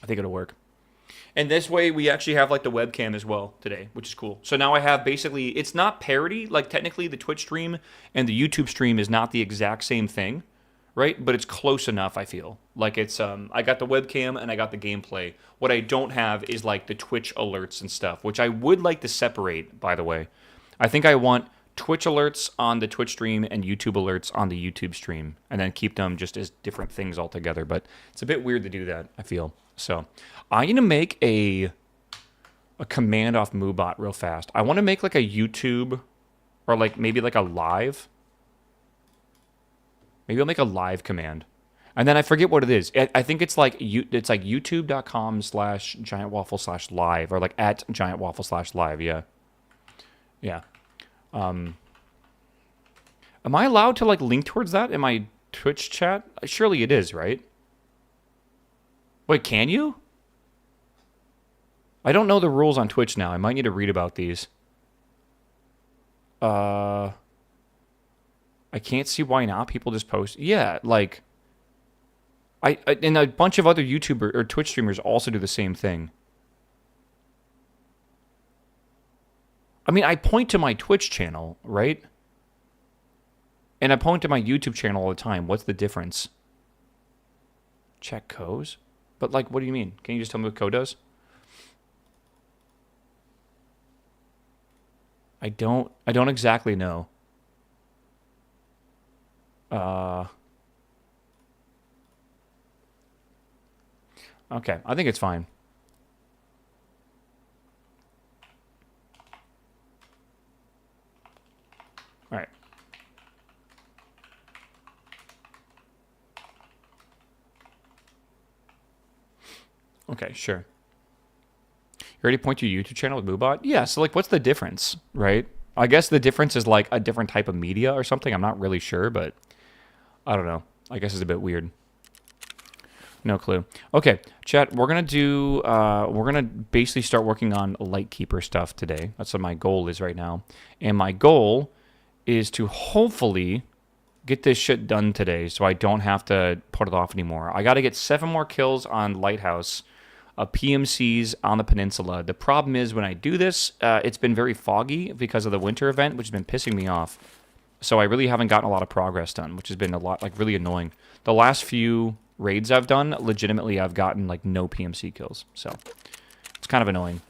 think it'll work. And this way, we actually have like the webcam as well today, which is cool. So now I have basically, it's not parody. Like technically, the Twitch stream and the YouTube stream is not the exact same thing, right? But it's close enough. I feel like it's. I got the webcam and I got the gameplay. What I don't have is like the Twitch alerts and stuff, which I would like to separate. By the way, I think I want Twitch alerts on the Twitch stream and YouTube alerts on the YouTube stream, and then keep them just as different things altogether. But it's a bit weird to do that, I feel. So I'm going to make a command off Moobot real fast. I want to make like a YouTube or like maybe like a live. Maybe I'll make a live command. And then I forget what it is. I think it's like youtube.com/GiantWaffle/live or like at GiantWaffle/live. Yeah. Yeah. Am I allowed to like link towards that in my Twitch chat? Surely it is, right? Wait, can you? I don't know the rules on Twitch now. I might need to read about these. I can't see why not. People just post. Yeah, like I and a bunch of other YouTuber or Twitch streamers also do the same thing. I mean, I point to my Twitch channel, right? And I point to my YouTube channel all the time. What's the difference? Check codes? But, like, what do you mean? Can you just tell me what code does? I don't exactly know. Okay, I think it's fine. All right. Okay, sure. You already point to your YouTube channel with Moobot? Yeah, so like what's the difference, right? I guess the difference is like a different type of media or something. I'm not really sure, but I don't know. I guess it's a bit weird. No clue. Okay, chat, we're going to basically start working on Lightkeeper stuff today. That's what my goal is right now. And my goal is to hopefully get this shit done today so I don't have to put it off anymore. I got to get 7 more kills on Lighthouse, PMCs on the peninsula. The problem is when I do this, it's been very foggy because of the winter event, which has been pissing me off. So I really haven't gotten a lot of progress done, which has been a lot, like, really annoying. The last few raids I've done, legitimately, I've gotten, like, no PMC kills. So it's kind of annoying.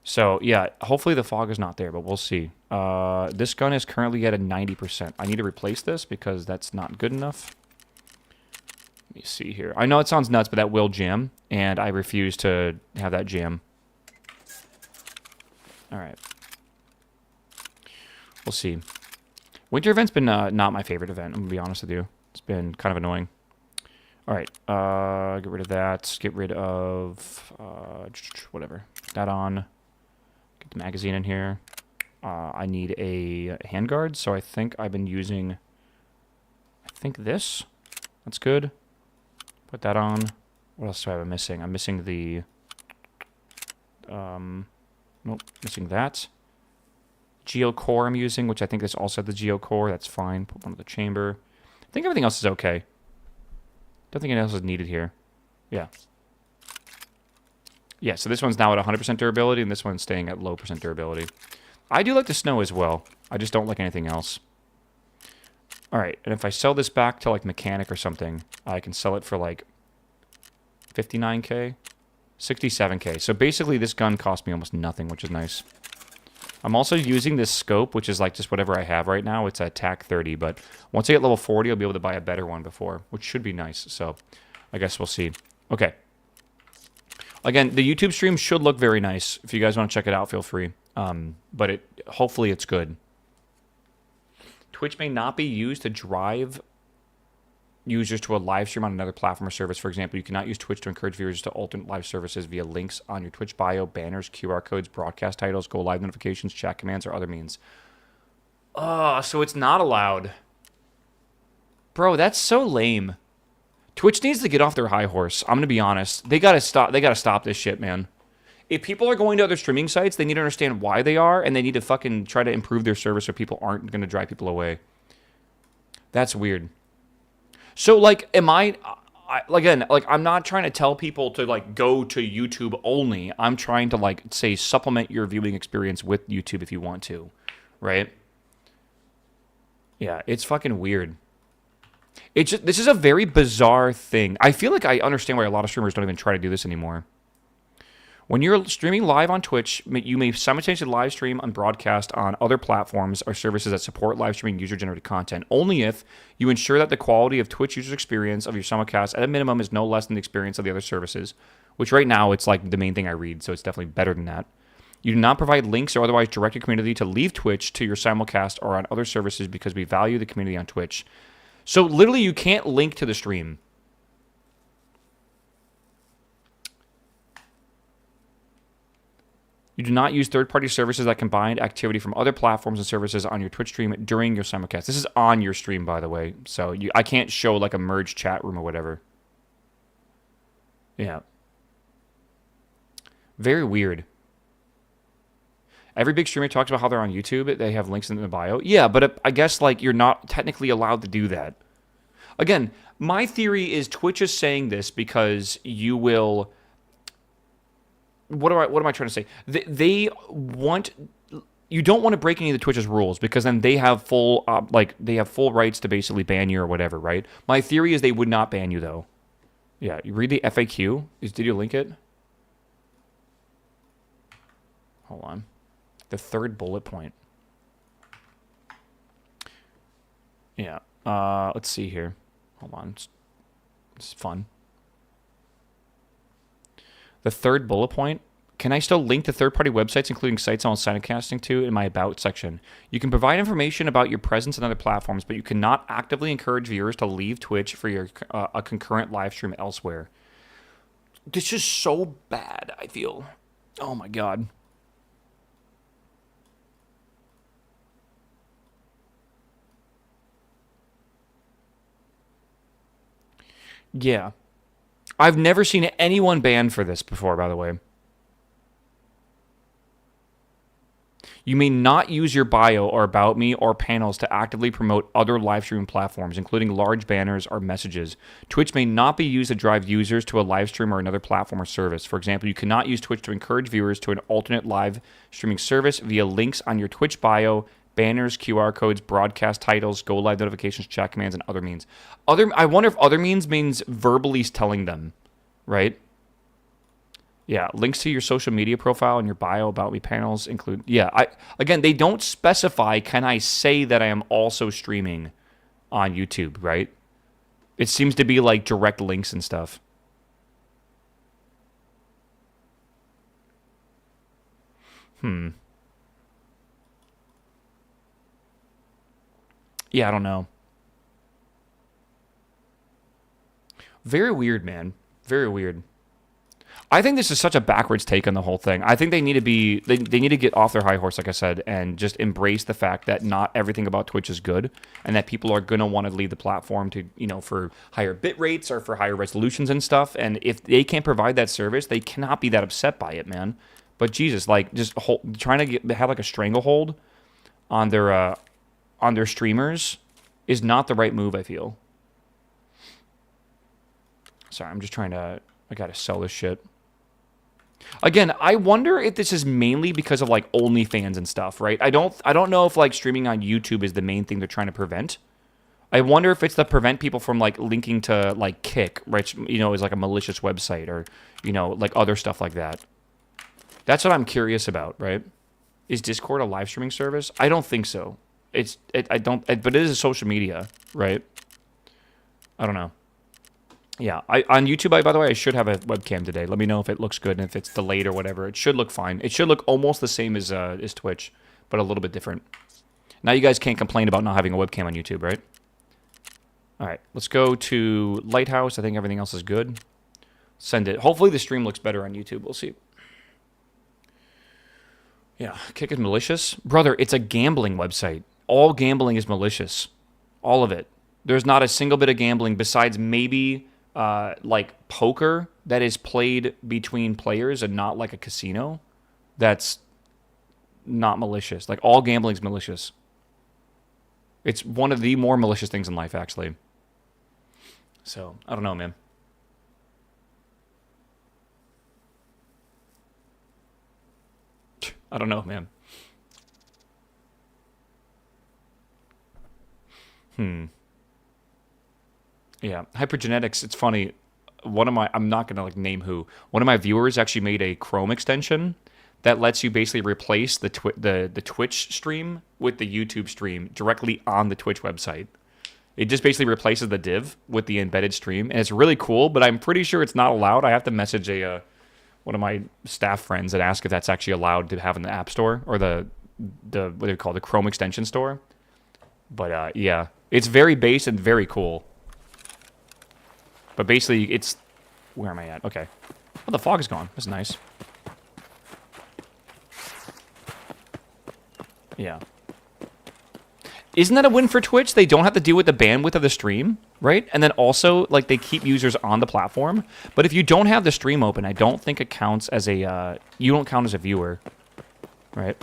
So, yeah, hopefully the fog is not there, but we'll see. This gun is currently at a 90%. I need to replace this because that's not good enough. Let me see here. I know it sounds nuts, but that will jam, and I refuse to have that jam. All right. We'll see. Winter event's been not my favorite event, I'm going to be honest with you. It's been kind of annoying. All right. Get rid of that. Get rid of whatever. Put that on. Get the magazine in here. I need a handguard, so I think I've been using, I think this. That's good. Put that on. What else do I have missing? I'm missing the, nope, missing that. Geo core I'm using, which I think this also had the Geo core. That's fine. Put one in the chamber. I think everything else is okay. Don't think anything else is needed here. Yeah. Yeah, so this one's now at 100% durability, and this one's staying at low percent durability. I do like the snow as well. I just don't like anything else. Alright, and if I sell this back to, like, mechanic or something, I can sell it for, like, 59k? 67k. So basically, this gun cost me almost nothing, which is nice. I'm also using this scope, which is, like, just whatever I have right now. It's a TAC 30, but once I get level 40, I'll be able to buy a better one before, which should be nice. So I guess we'll see. Okay. Again, the YouTube stream should look very nice. If you guys want to check it out, feel free. But hopefully it's good. Twitch may not be used to drive users to a live stream on another platform or service. For example, you cannot use Twitch to encourage viewers to alternate live services via links on your Twitch bio, banners, QR codes, broadcast titles, go live notifications, chat commands, or other means. Oh, so it's not allowed. Bro, that's so lame. Twitch needs to get off their high horse. I'm gonna be honest. They gotta stop this shit, man. If people are going to other streaming sites, they need to understand why they are, and they need to fucking try to improve their service so people aren't gonna drive people away. That's weird. So, like, am I... again, like I'm not trying to tell people to like go to YouTube only. I'm trying to like say supplement your viewing experience with YouTube if you want to, right? Yeah, it's fucking weird. It's just, this is a very bizarre thing. I feel like I understand why a lot of streamers don't even try to do this anymore. When you're streaming live on Twitch, you may simultaneously live stream and broadcast on other platforms or services that support live streaming user-generated content, only if you ensure that the quality of Twitch user experience of your simulcast at a minimum is no less than the experience of the other services, which right now it's like the main thing I read, so it's definitely better than that. You do not provide links or otherwise direct your community to leave Twitch to your simulcast or on other services because we value the community on Twitch. So literally you can't link to the stream. You do not use third-party services that combine activity from other platforms and services on your Twitch stream during your simulcast. This is on your stream, by the way. So I can't show like a merged chat room or whatever. Yeah. Very weird. Every big streamer talks about how they're on YouTube. They have links in the bio. Yeah, but I guess like you're not technically allowed to do that. Again, my theory is Twitch is saying this because you will... What am I trying to say? They want, you don't want to break any of the Twitch's rules because then they have full rights to basically ban you or whatever, right? My theory is they would not ban you though. Yeah, you read the FAQ. Did you link it? Hold on. The third bullet point. Yeah. Let's see here. Hold on. It's fun. The third bullet point, can I still link to third-party websites, including sites I'm simulcasting to, in my About section? You can provide information about your presence on other platforms, but you cannot actively encourage viewers to leave Twitch for your a concurrent live stream elsewhere. This is so bad, I feel. Oh my god. Yeah. I've never seen anyone banned for this before, by the way. You may not use your bio or about me or panels to actively promote other live streaming platforms, including large banners or messages. Twitch may not be used to drive users to a live stream or another platform or service. For example, you cannot use Twitch to encourage viewers to an alternate live streaming service via links on your Twitch bio, banners, QR codes, broadcast titles, go live notifications, chat commands, and other means. I wonder if other means verbally telling them, right? Yeah, links to your social media profile and your bio, about me panels include. Yeah, again, they don't specify, can I say that I am also streaming on YouTube, right? It seems to be like direct links and stuff. Yeah, I don't know. Very weird, man. Very weird. I think this is such a backwards take on the whole thing. I think they need to be they need to get off their high horse, like I said, and just embrace the fact that not everything about Twitch is good, and that people are gonna want to leave the platform to, for higher bit rates or for higher resolutions and stuff. And if they can't provide that service, they cannot be that upset by it, man. But Jesus, like just trying to have like a stranglehold on their streamers is not the right move, I feel. Sorry, I'm just trying to. I gotta sell this shit. Again, I wonder if this is mainly because of like OnlyFans and stuff, right? I don't know if like streaming on YouTube is the main thing they're trying to prevent. I wonder if it's to prevent people from like linking to like Kick, which is like a malicious website, or like other stuff like that. That's what I'm curious about, right? Is Discord a live streaming service? I don't think so. But it is a social media, right? I don't know. Yeah, on YouTube, by the way, I should have a webcam today. Let me know if it looks good and if it's delayed or whatever. It should look fine. It should look almost the same as Twitch, but a little bit different. Now you guys can't complain about not having a webcam on YouTube, right? All right, let's go to Lighthouse. I think everything else is good. Send it. Hopefully the stream looks better on YouTube. We'll see. Yeah, Kick is malicious. Brother, it's a gambling website. All gambling is malicious. All of it. There's not a single bit of gambling besides maybe... like poker that is played between players and not like a casino, that's not malicious. Like all gambling's malicious. It's one of the more malicious things in life, actually. So, I don't know, man. I don't know, man. Yeah, hypergenetics. It's funny. One of my, I'm not gonna like name who. One of my viewers actually made a Chrome extension that lets you basically replace the Twitch stream with the YouTube stream directly on the Twitch website. It just basically replaces the div with the embedded stream, and it's really cool. But I'm pretty sure it's not allowed. I have to message a one of my staff friends and ask if that's actually allowed to have in the App Store or the what do you call it, the Chrome extension store. But yeah, it's very base and very cool. But basically, it's... Where am I at? Okay. Oh, the fog is gone. That's nice. Yeah. Isn't that a win for Twitch? They don't have to deal with the bandwidth of the stream, right? And then also, like, they keep users on the platform. But if you don't have the stream open, I don't think it counts as a... you don't count as a viewer, right?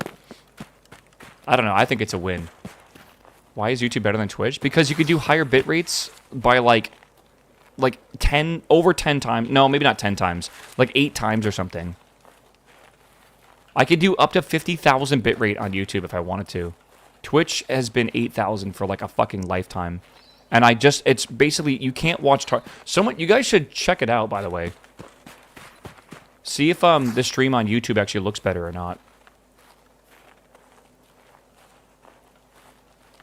I don't know. I think it's a win. Why is YouTube better than Twitch? Because you could do higher bit rates by, like 10, over 10 times. No, maybe not 10 times. Like 8 times or something. I could do up to 50,000 bitrate on YouTube if I wanted to. Twitch has been 8,000 for like a fucking lifetime. And it's basically, you can't watch you guys should check it out, by the way. See if the stream on YouTube actually looks better or not.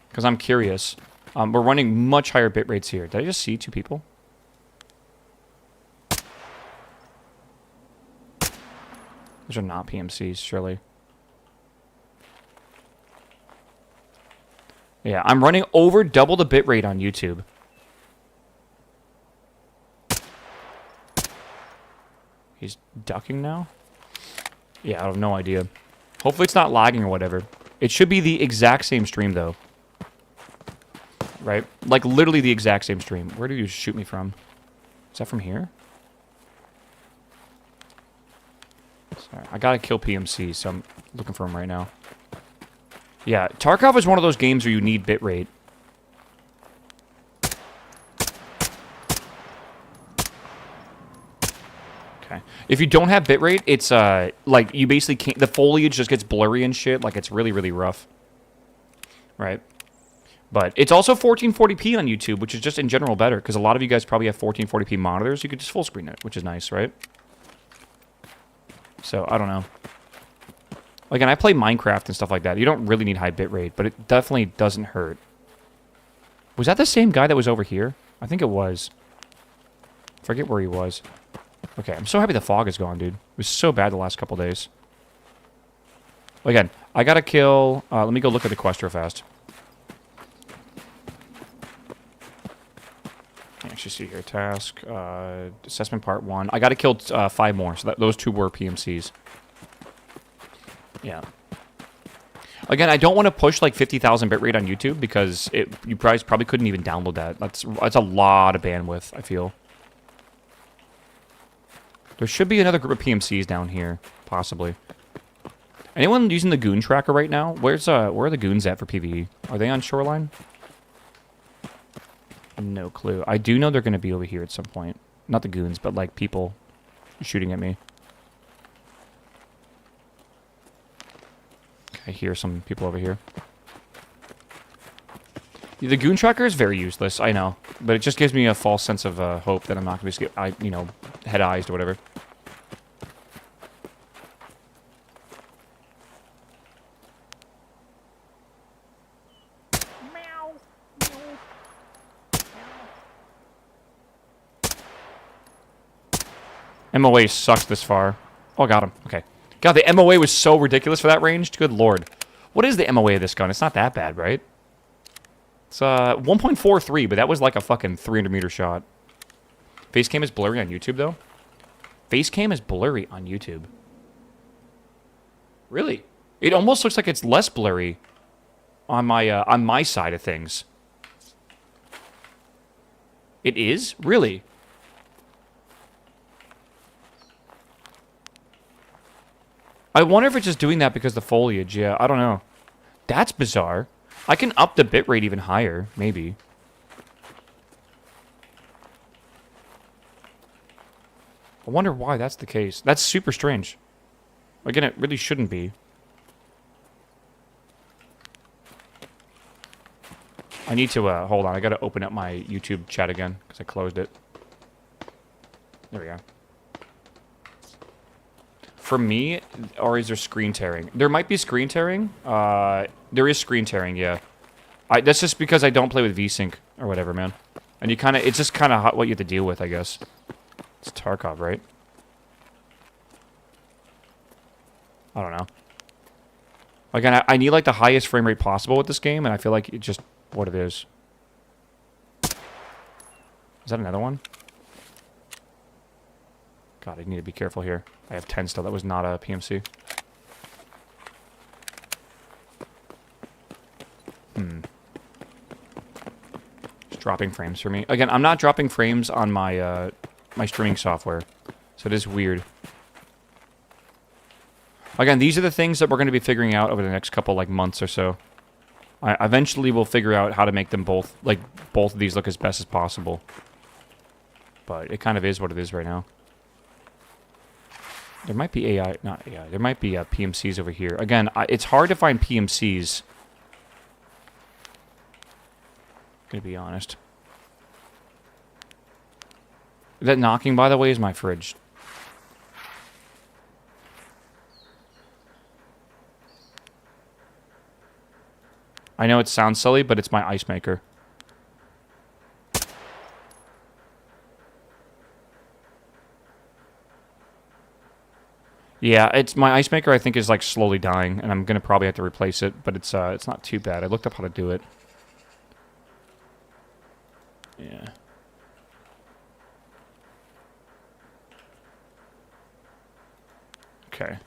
Because I'm curious. We're running much higher bit rates here. Did I just see 2 people? Those are not PMCs, surely. Yeah, I'm running over double the bitrate on YouTube. He's ducking now? Yeah, I have no idea. Hopefully it's not lagging or whatever. It should be the exact same stream, though. Right? Like, literally the exact same stream. Where did you shoot me from? Is that from here? Sorry, I gotta kill PMC, so I'm looking for him right now. Yeah, Tarkov is one of those games where you need bitrate. Okay. If you don't have bitrate, it's, like, you basically can't... The foliage just gets blurry and shit. Like, it's really, really rough. Right? But it's also 1440p on YouTube, which is just in general better, because a lot of you guys probably have 1440p monitors. You could just full screen it, which is nice, right? So, I don't know. Like, and I play Minecraft and stuff like that. You don't really need high bitrate, but it definitely doesn't hurt. Was that the same guy that was over here? I think it was. Forget where he was. Okay, I'm so happy the fog is gone, dude. It was so bad the last couple days. Again, I gotta kill... let me go look at the quest real fast. Actually see here. Task, assessment part 1. I gotta kill 5 more, so those 2 were PMCs. Yeah. Again, I don't want to push like 50,000 bitrate on YouTube because you probably couldn't even download that. That's a lot of bandwidth, I feel. There should be another group of PMCs down here, possibly. Anyone using the goon tracker right now? Where are the goons at for PvE? Are they on shoreline? No clue. I do know they're going to be over here at some point. Not the goons, but like people shooting at me. I hear some people over here. The goon tracker is very useless, I know. But it just gives me a false sense of hope that I'm not going to be, head-eyes or whatever. MOA sucks this far. Oh, I got him. Okay. God, the MOA was so ridiculous for that range. Good lord. What is the MOA of this gun? It's not that bad, right? It's 1.43, but that was like a fucking 300-meter shot. Facecam is blurry on YouTube, though? Facecam is blurry on YouTube. Really? It almost looks like it's less blurry on my side of things. It is? Really? I wonder if it's just doing that because the foliage. Yeah, I don't know. That's bizarre. I can up the bitrate even higher, maybe. I wonder why that's the case. That's super strange. Again, it really shouldn't be. I need to, hold on. I gotta open up my YouTube chat again, because I closed it. There we go. For me, or is there screen tearing? There might be screen tearing. There is screen tearing, yeah. That's just because I don't play with VSync or whatever, man. And you kind of, it's just kind of what you have to deal with, I guess. It's Tarkov, right? I don't know. Again, I need like the highest frame rate possible with this game, and I feel like it's just what it is. Is that another one? God, I need to be careful here. I have 10 still. That was not a PMC. Just dropping frames for me. Again, I'm not dropping frames on my my streaming software, so it is weird. Again, these are the things that we're going to be figuring out over the next couple like months or so. I eventually will figure out how to make them both, like, both of these look as best as possible. But it kind of is what it is right now. There might be AI, not AI, there might be PMCs over here. Again, it's hard to find PMCs. Gonna be honest. That knocking, by the way, is my fridge. I know it sounds silly, but it's my ice maker. Yeah, it's my ice maker. I think is like slowly dying, and I'm gonna probably have to replace it. But it's not too bad. I looked up how to do it. Yeah. Okay.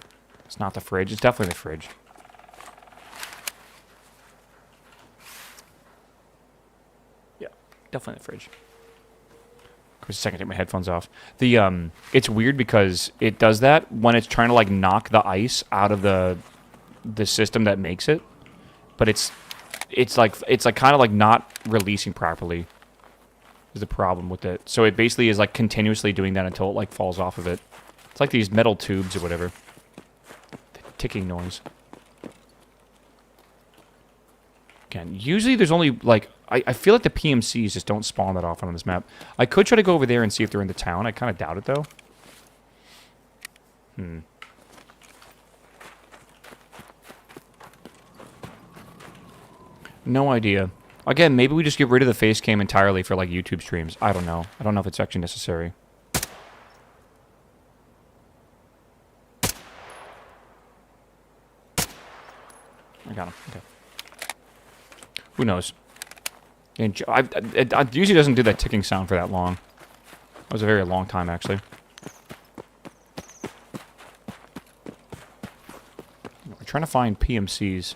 It's not the fridge. It's definitely the fridge. Yeah, definitely the fridge. Give me a second to take my headphones off. The it's weird because it does that when it's trying to like knock the ice out of the system that makes it, but it's like kind of like not releasing properly. Is the problem with it? So it basically is like continuously doing that until it like falls off of it. It's like these metal tubes or whatever. The ticking noise. Again, usually there's only like I feel like the PMCs just don't spawn that often on this map. I could try to go over there and see if they're in the town. I kind of doubt it though. No idea. Again, maybe we just get rid of the face cam entirely for like YouTube streams. I don't know. I don't know if it's actually necessary. I got him. Okay. Who knows? And it usually doesn't do that ticking sound for that long. That was a very long time, actually. We're trying to find PMCs.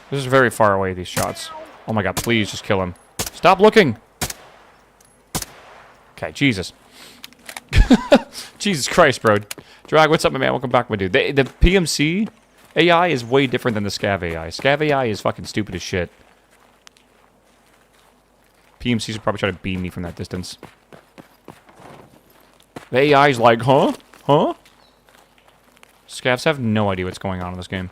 This is very far away, these shots. Oh my god, please just kill him. Stop looking! Okay, Jesus. Jesus Christ, bro. Drag, what's up, my man? Welcome back, my dude. The PMC AI is way different than the Scav AI. Scav AI is fucking stupid as shit. PMCs are probably trying to beam me from that distance. The AI is like, huh? Huh? Scavs have no idea what's going on in this game.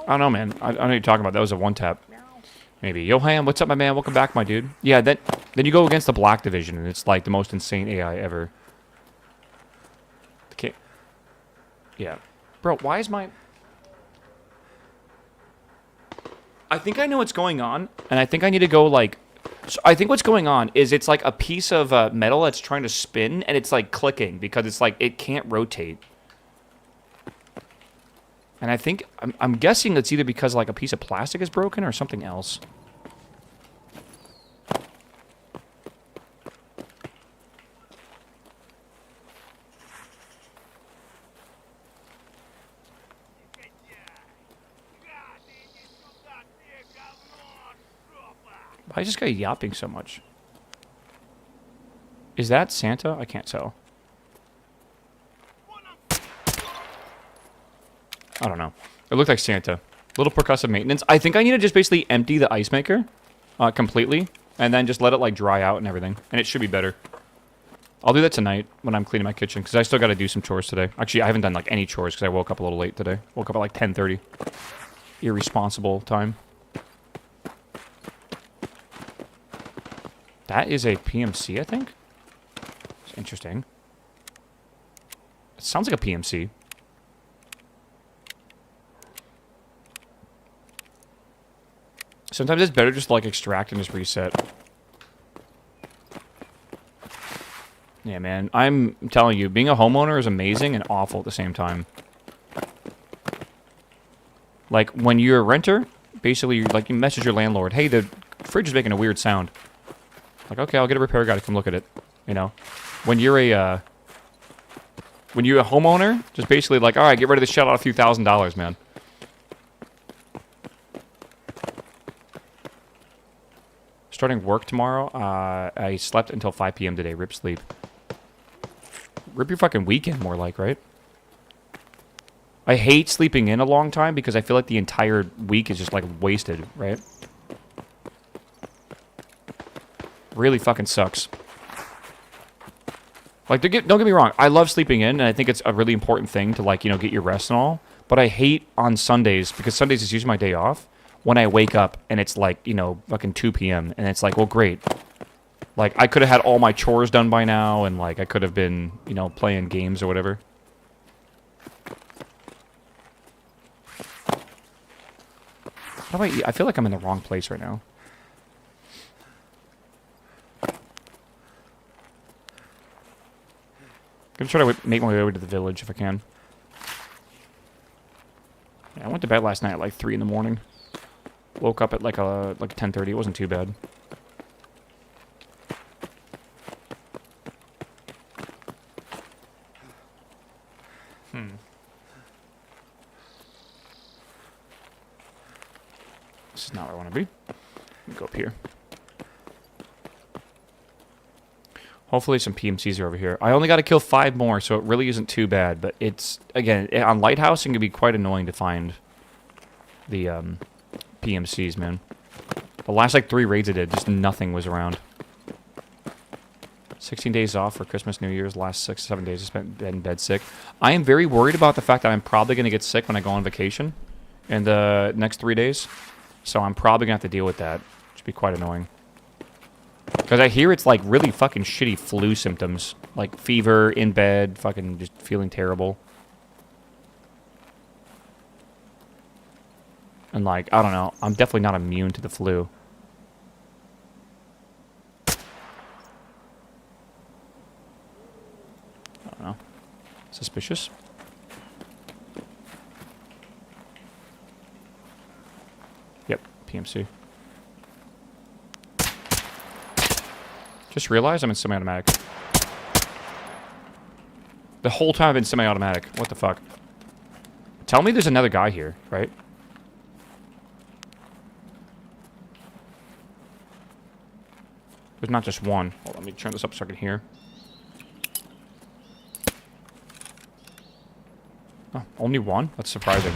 I don't know, man. I know what you're talking about. That was a one-tap. Maybe. Johan, what's up, my man? Welcome back, my dude. Yeah, then you go against the Black Division, and it's like the most insane AI ever. Okay. Yeah. Bro, why is my... I think I know what's going on, and I think I need to go, like... So I think what's going on is it's like a piece of metal that's trying to spin, and it's like clicking, because it's like it can't rotate. And I think, I'm guessing it's either because like a piece of plastic is broken or something else. Why is this guy yapping so much? Is that Santa? I can't tell. I don't know. It looked like Santa. Little percussive maintenance. I think I need to just basically empty the ice maker completely, and then just let it like dry out and everything, and it should be better. I'll do that tonight when I'm cleaning my kitchen, because I still got to do some chores today. Actually, I haven't done like any chores because I woke up a little late today. Woke up at like 10:30. Irresponsible time. That is a PMC, I think. It's interesting. It sounds like a PMC. Sometimes it's better just to, like, extract and just reset. Yeah, man. I'm telling you, being a homeowner is amazing and awful at the same time. Like, when you're a renter, basically, like, you message your landlord, hey, the fridge is making a weird sound. Like, okay, I'll get a repair guy to come look at it. You know? When you're a homeowner, just basically like, alright, get rid of this shit out a few $1,000s, man. Starting work tomorrow, I slept until 5 p.m. today. Rip sleep. Rip your fucking weekend, more like, right? I hate sleeping in a long time because I feel like the entire week is just, like, wasted, right? Really fucking sucks. Like, don't get me wrong. I love sleeping in, and I think it's a really important thing to, like, you know, get your rest and all. But I hate on Sundays, because Sundays is usually my day off, when I wake up and it's like, you know, fucking 2 p.m. and it's like, well, great. Like, I could have had all my chores done by now, and, like, I could have been, you know, playing games or whatever. How do I eat? I feel like I'm in the wrong place right now. I'm gonna try to make my way over to the village if I can. Yeah, I went to bed last night at like 3 in the morning. Woke up at like 10:30. It wasn't too bad. This is not where I want to be. Let me go up here. Hopefully some PMCs are over here. I only got to kill 5 more, so it really isn't too bad. But it's, again, on Lighthouse, it can be quite annoying to find the PMCs, man. The last, like, 3 raids I did, just nothing was around. 16 days off for Christmas, New Year's. Last 6 to 7 days I spent in bed sick. I am very worried about the fact that I'm probably going to get sick when I go on vacation in the next 3 days. So I'm probably going to have to deal with that. Which would be quite annoying. Because I hear it's, like, really fucking shitty flu symptoms. Like, fever, in bed, fucking just feeling terrible. And, like, I don't know. I'm definitely not immune to the flu. I don't know. Suspicious. Yep, PMC. Just realized I'm in semi-automatic. The whole time I've been semi-automatic. What the fuck? Tell me there's another guy here, right? There's not just one. Hold on, let me turn this up so I can hear. Oh, only one? That's surprising.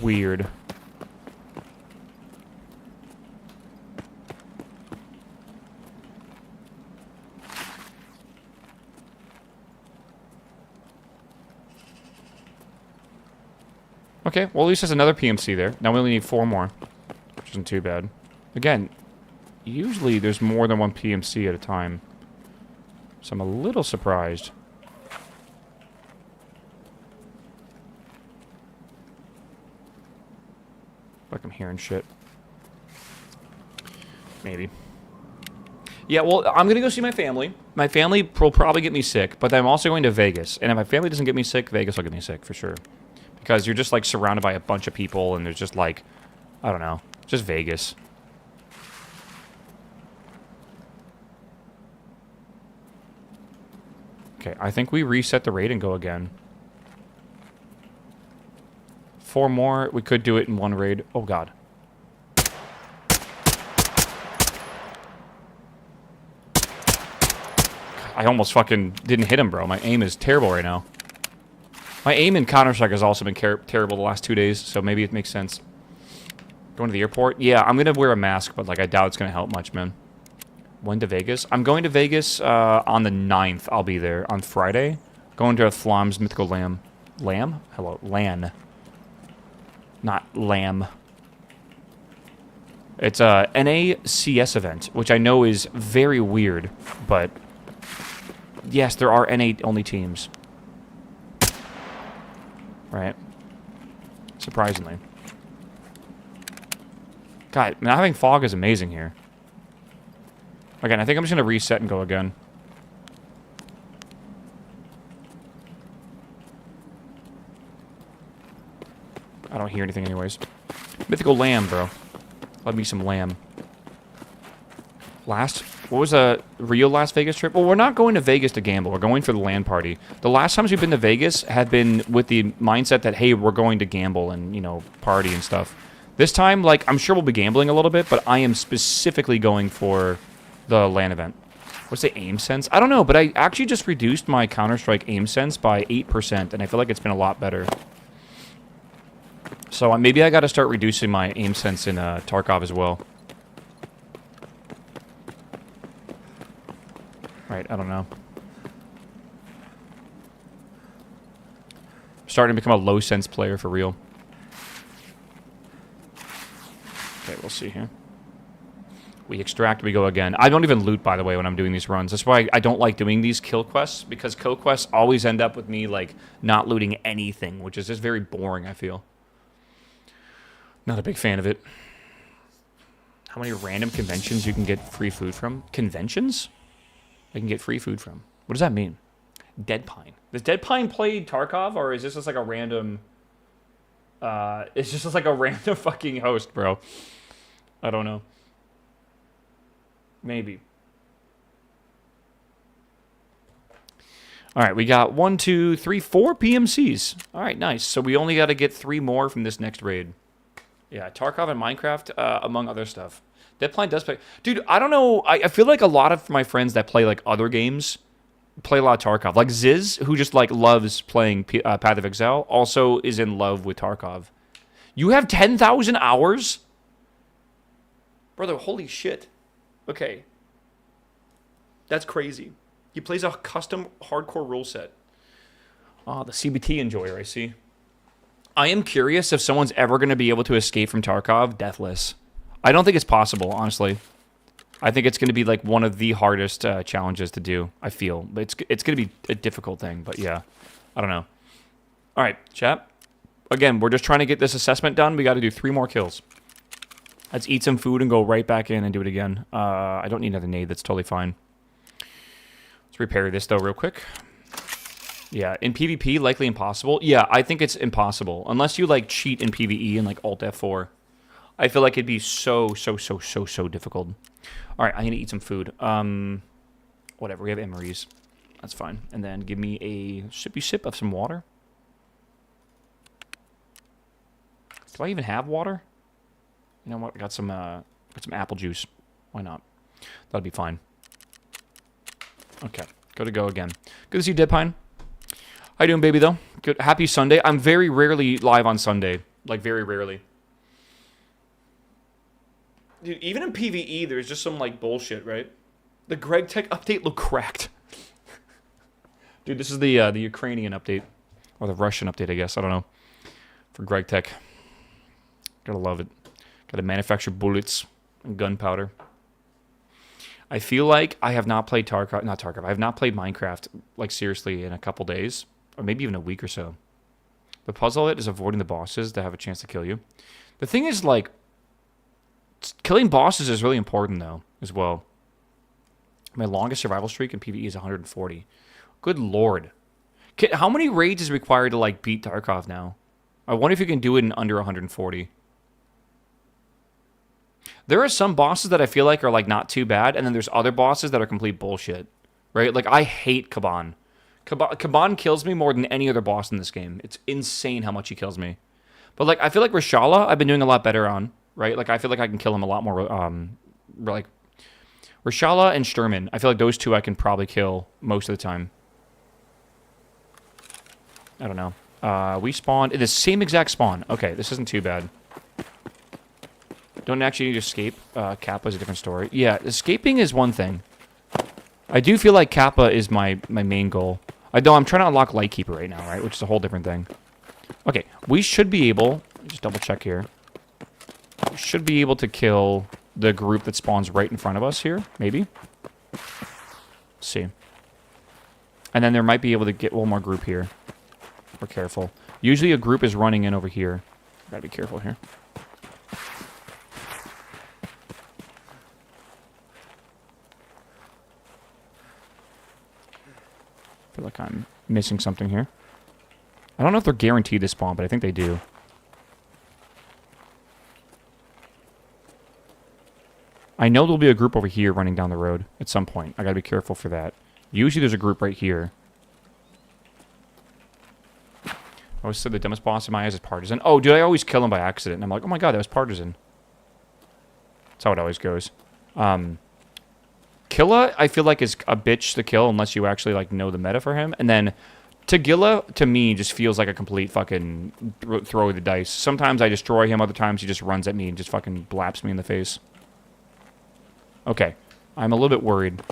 Weird. Okay, well at least there's another PMC there. Now we only need 4 more, which isn't too bad. Again, usually there's more than 1 PMC at a time. So I'm a little surprised. Like I'm hearing shit. Maybe. Yeah, well, I'm going to go see my family. My family will probably get me sick, but I'm also going to Vegas. And if my family doesn't get me sick, Vegas will get me sick for sure. Because you're just, like, surrounded by a bunch of people, and there's just, like, I don't know, just Vegas. Okay, I think we reset the raid and go again. 4 more. We could do it in 1 raid. Oh, God. God I almost fucking didn't hit him, bro. My aim is terrible right now. My aim in Counter-Strike has also been terrible the last 2 days, so maybe it makes sense. Going to the airport? Yeah, I'm gonna wear a mask, but like I doubt it's gonna help much, man. When to Vegas? I'm going to Vegas on the 9th. I'll be there on Friday. Going to Flam's Mythical Lamb. Lamb? Hello, LAN. Not Lamb. It's a NACS event, which I know is very weird, but yes, there are NA only teams. Right. Surprisingly. God, man, having fog is amazing here. Again, I think I'm just going to reset and go again. I don't hear anything anyways. Mythical lamb, bro. Love me some lamb. What was a real Las Vegas trip? Well, we're not going to Vegas to gamble. We're going for the LAN party. The last times we've been to Vegas have been with the mindset that, hey, we're going to gamble and, you know, party and stuff. This time, like, I'm sure we'll be gambling a little bit, but I am specifically going for the LAN event. What's the aim sense? I don't know, but I actually just reduced my Counter-Strike aim sense by 8%, and I feel like it's been a lot better. So maybe I got to start reducing my aim sense in Tarkov as well. Right, I don't know. Starting to become a low sense player for real. Okay, we'll see here. We extract, we go again. I don't even loot, by the way, when I'm doing these runs. That's why I don't like doing these kill quests, because kill quests always end up with me, like, not looting anything, which is just very boring, I feel. Not a big fan of it. How many random conventions you can get free food from? Conventions? I can get free food from. What does that mean? Deadpine. Does Deadpine play Tarkov, or is this just like a random... it's just like a random fucking host, bro. I don't know. Maybe. All right, we got 1, 2, 3, 4 PMCs. All right, nice. So we only got to get 3 more from this next raid. Yeah, Tarkov and Minecraft, among other stuff. Deadpine does play... Dude, I don't know. I feel like a lot of my friends that play, like, other games play a lot of Tarkov. Like, Ziz, who just, like, loves playing Path of Exile, also is in love with Tarkov. You have 10,000 hours? Brother, holy shit. Okay. That's crazy. He plays a custom hardcore rule set. Oh, the CBT enjoyer, I see. I am curious if someone's ever going to be able to escape from Tarkov deathless. I don't think it's possible, honestly. I think it's going to be like one of the hardest challenges to do, I feel. But it's going to be a difficult thing, but yeah. I don't know. All right, chat. Again, we're just trying to get this assessment done. We got to do 3 more kills. Let's eat some food and go right back in and do it again. I don't need another nade. That's totally fine. Let's repair this, though, real quick. Yeah, in PvP, likely impossible. Yeah, I think it's impossible. Unless you, like, cheat in PvE and, like, Alt F4. I feel like it'd be so difficult. All right, I'm going to eat some food. Whatever, we have MREs. That's fine. And then give me a sippy sip of some water. Do I even have water? You know what? I got some apple juice. Why not? That'll be fine. Okay, go again. Good to see you, Deadpine. How you doing, baby, though? Good. Happy Sunday. I'm very rarely live on Sunday. Like, very rarely. Dude, even in PvE, there's just some, like, bullshit, right? The Greg Tech update looked cracked. Dude, this is the Ukrainian update. Or the Russian update, I guess. I don't know. For Greg Tech. Gotta love it. Gotta manufacture bullets and gunpowder. I feel like I have not played Tarkov. I have not played Minecraft, like, seriously, in a couple days. Or maybe even a week or so. The puzzle of it is avoiding the bosses that have a chance to kill you. The thing is, like, killing bosses is really important, though, as well. My longest survival streak in PvE is 140. Good lord. How many raids is required to, like, beat Tarkov now? I wonder if you can do it in under 140. There are some bosses that I feel like are, like, not too bad, and then there's other bosses that are complete bullshit, right? Like, I hate Kaban. Kaban kills me more than any other boss in this game. It's insane how much he kills me. But, like, I feel like Reshala, I've been doing a lot better on, right? Like, I feel like I can kill him a lot more, like, Rashala and Sturman. I feel like those two I can probably kill most of the time. I don't know. We spawned in the same exact spawn. Okay, this isn't too bad. Don't actually need to escape. Kappa is a different story. Yeah, escaping is one thing. I do feel like Kappa is my main goal. Though I'm trying to unlock Lightkeeper right now, right? Which is a whole different thing. Okay, we should be able... Just double check here. We should be able to kill the group that spawns right in front of us here. Maybe. Let's see. And then there might be able to get one more group here. We're careful. Usually a group is running in over here. Gotta be careful here. I feel like I'm missing something here. I don't know if they're guaranteed to spawn, but I think they do. I know there'll be a group over here running down the road at some point. I gotta be careful for that. Usually there's a group right here. I always said the dumbest boss in my eyes is Partisan. Oh, dude, I always kill him by accident. And I'm like, oh my god, that was Partisan. That's how it always goes. Killa, I feel like, is a bitch to kill unless you actually, like, know the meta for him. And then Tagilla, to me, just feels like a complete fucking throw of the dice. Sometimes I destroy him, other times he just runs at me and just fucking blaps me in the face. Okay. I'm a little bit worried.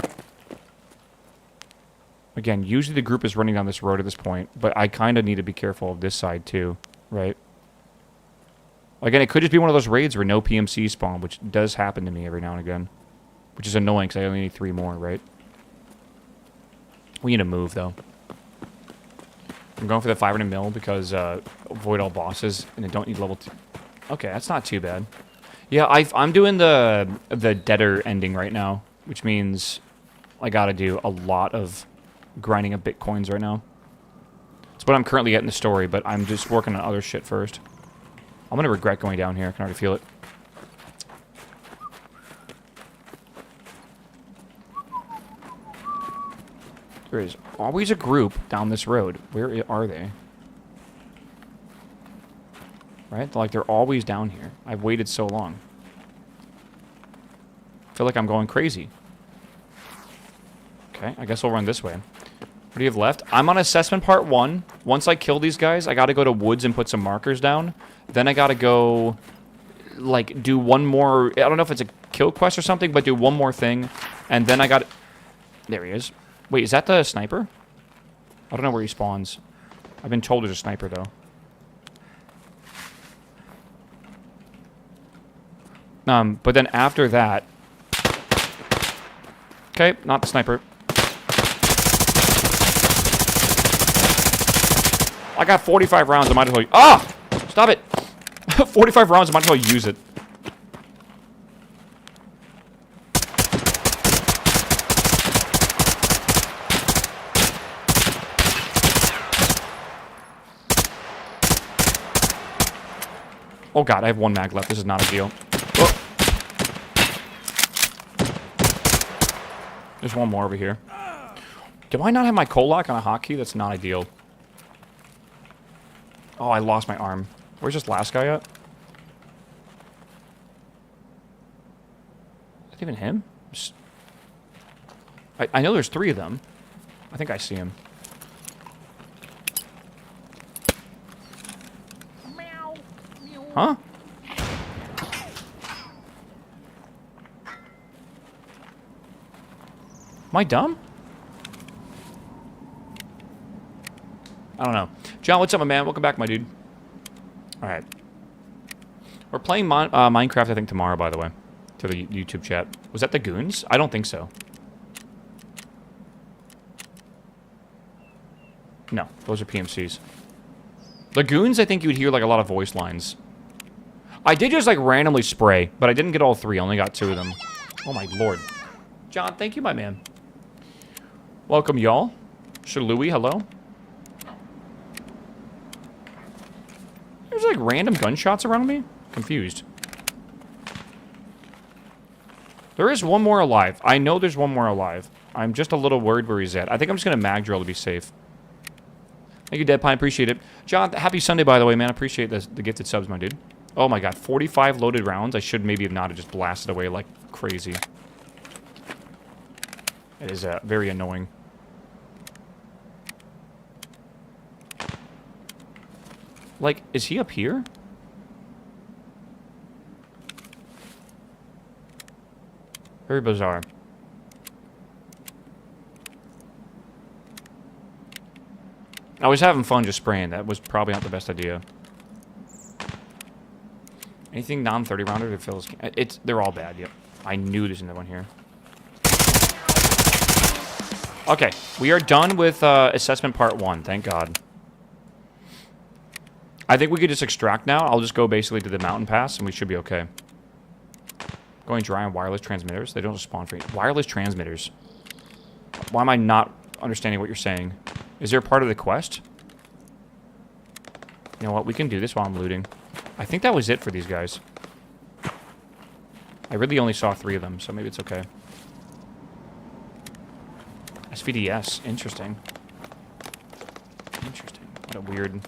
Again, usually the group is running down this road at this point, but I kind of need to be careful of this side too, right? Again, it could just be one of those raids where no PMC spawn, which does happen to me every now and again. Which is annoying, because I only need 3 more, right? We need to move, though. I'm going for the 500 mil because avoid all bosses, and I don't need level 2. Okay, that's not too bad. Yeah, I'm doing the Deader ending right now, which means I gotta do a lot of grinding of bitcoins right now. It's what I'm currently at in the story, but I'm just working on other shit first. I'm gonna regret going down here. I can already feel it. There is always a group down this road. Where are they? Right? Like, they're always down here. I've waited so long. I feel like I'm going crazy. Okay, I guess we'll run this way. What do you have left? I'm on assessment part 1. Once I kill these guys, I gotta go to woods and put some markers down. Then I gotta go, like, do one more... I don't know if it's a kill quest or something, but do one more thing. And then I gotta... There he is. Wait, is that the sniper? I don't know where he spawns. I've been told there's a sniper, though. But then after that... Okay, not the sniper. I got 45 rounds, I might as well... Ah! Stop it! 45 rounds, I might as well use it. Oh god, I have 1 mag left. This is not a deal. Oh. There's one more over here. Do I not have my Kolak on a hotkey? That's not ideal. Oh, I lost my arm. Where's this last guy at? Is that even him? I know there's 3 of them. I think I see him. Huh? Am I dumb? I don't know. John, what's up, my man? Welcome back, my dude. Alright. We're playing Minecraft, I think, tomorrow, by the way. To the YouTube chat. Was that the goons? I don't think so. No, those are PMCs. The goons, I think you would hear, like, a lot of voice lines. I did just, like, randomly spray, but I didn't get all 3. I only got 2 of them. Oh, my lord. John, thank you, my man. Welcome, y'all. Shalui, hello. There's, like, random gunshots around me? Confused. There is one more alive. I know there's one more alive. I'm just a little worried where he's at. I think I'm just going to mag drill to be safe. Thank you, Deadpine. Appreciate it. John, happy Sunday, by the way, man. Appreciate the gifted subs, my dude. Oh my god, 45 loaded rounds. I should maybe have not have just blasted away like crazy. It is very annoying. Like, is he up here? Very bizarre. I was having fun just spraying. That was probably not the best idea. Anything non-30 rounder that fills... They're all bad, yep. I knew there's another one here. Okay, we are done with assessment part 1, thank God. I think we could just extract now. I'll just go basically to the mountain pass and we should be okay. Going dry on wireless transmitters. They don't spawn for you. Wireless transmitters. Why am I not understanding what you're saying? Is there a part of the quest? You know what? We can do this while I'm looting. I think that was it for these guys. I really only saw 3 of them, so maybe it's okay. SVDS. Interesting. Interesting. What a weird...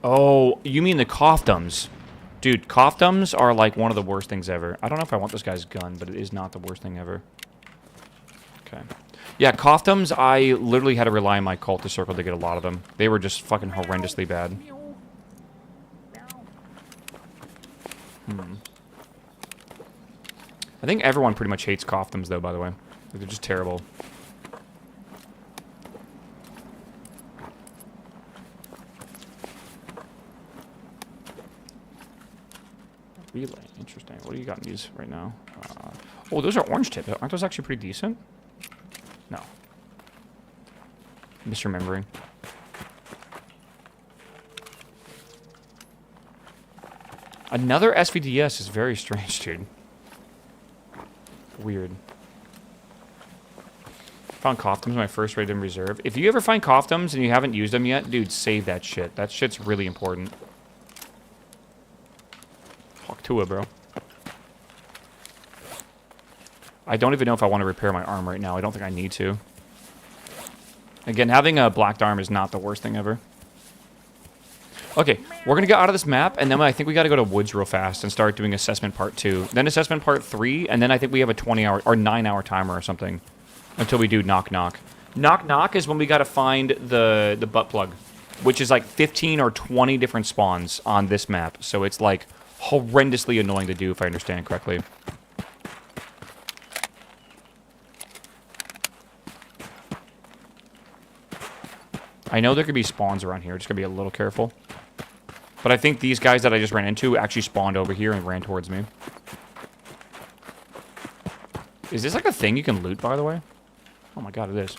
Oh, you mean the coughdums. Dude, coughdums are like one of the worst things ever. I don't know if I want this guy's gun, but it is not the worst thing ever. Okay. Yeah, coughdums, I literally had to rely on my cultist circle to get a lot of them. They were just fucking horrendously bad. I think everyone pretty much hates coughdums, though, by the way. They're just terrible. Relay, interesting. What do you got in these right now? Oh, those are orange tip. Aren't those actually pretty decent? No. Misremembering. Another SVDS is very strange, dude. Weird. Found coughdums my first raid in reserve. If you ever find coughdums and you haven't used them yet, dude, save that shit. That shit's really important. Hawk Tua, bro. I don't even know if I want to repair my arm right now. I don't think I need to. Again, having a blacked arm is not the worst thing ever. Okay, we're going to get out of this map, and then I think we got to go to woods real fast and start doing assessment part 2. Then assessment part 3, and then I think we have a 20-hour or 9-hour timer or something until we do knock knock. Knock knock is when we got to find the butt plug, which is like 15 or 20 different spawns on this map. So it's like horrendously annoying to do if I understand correctly. I know there could be spawns around here. Just gotta be a little careful. But I think these guys that I just ran into actually spawned over here and ran towards me. Is this like a thing you can loot, by the way? Oh my god, it is.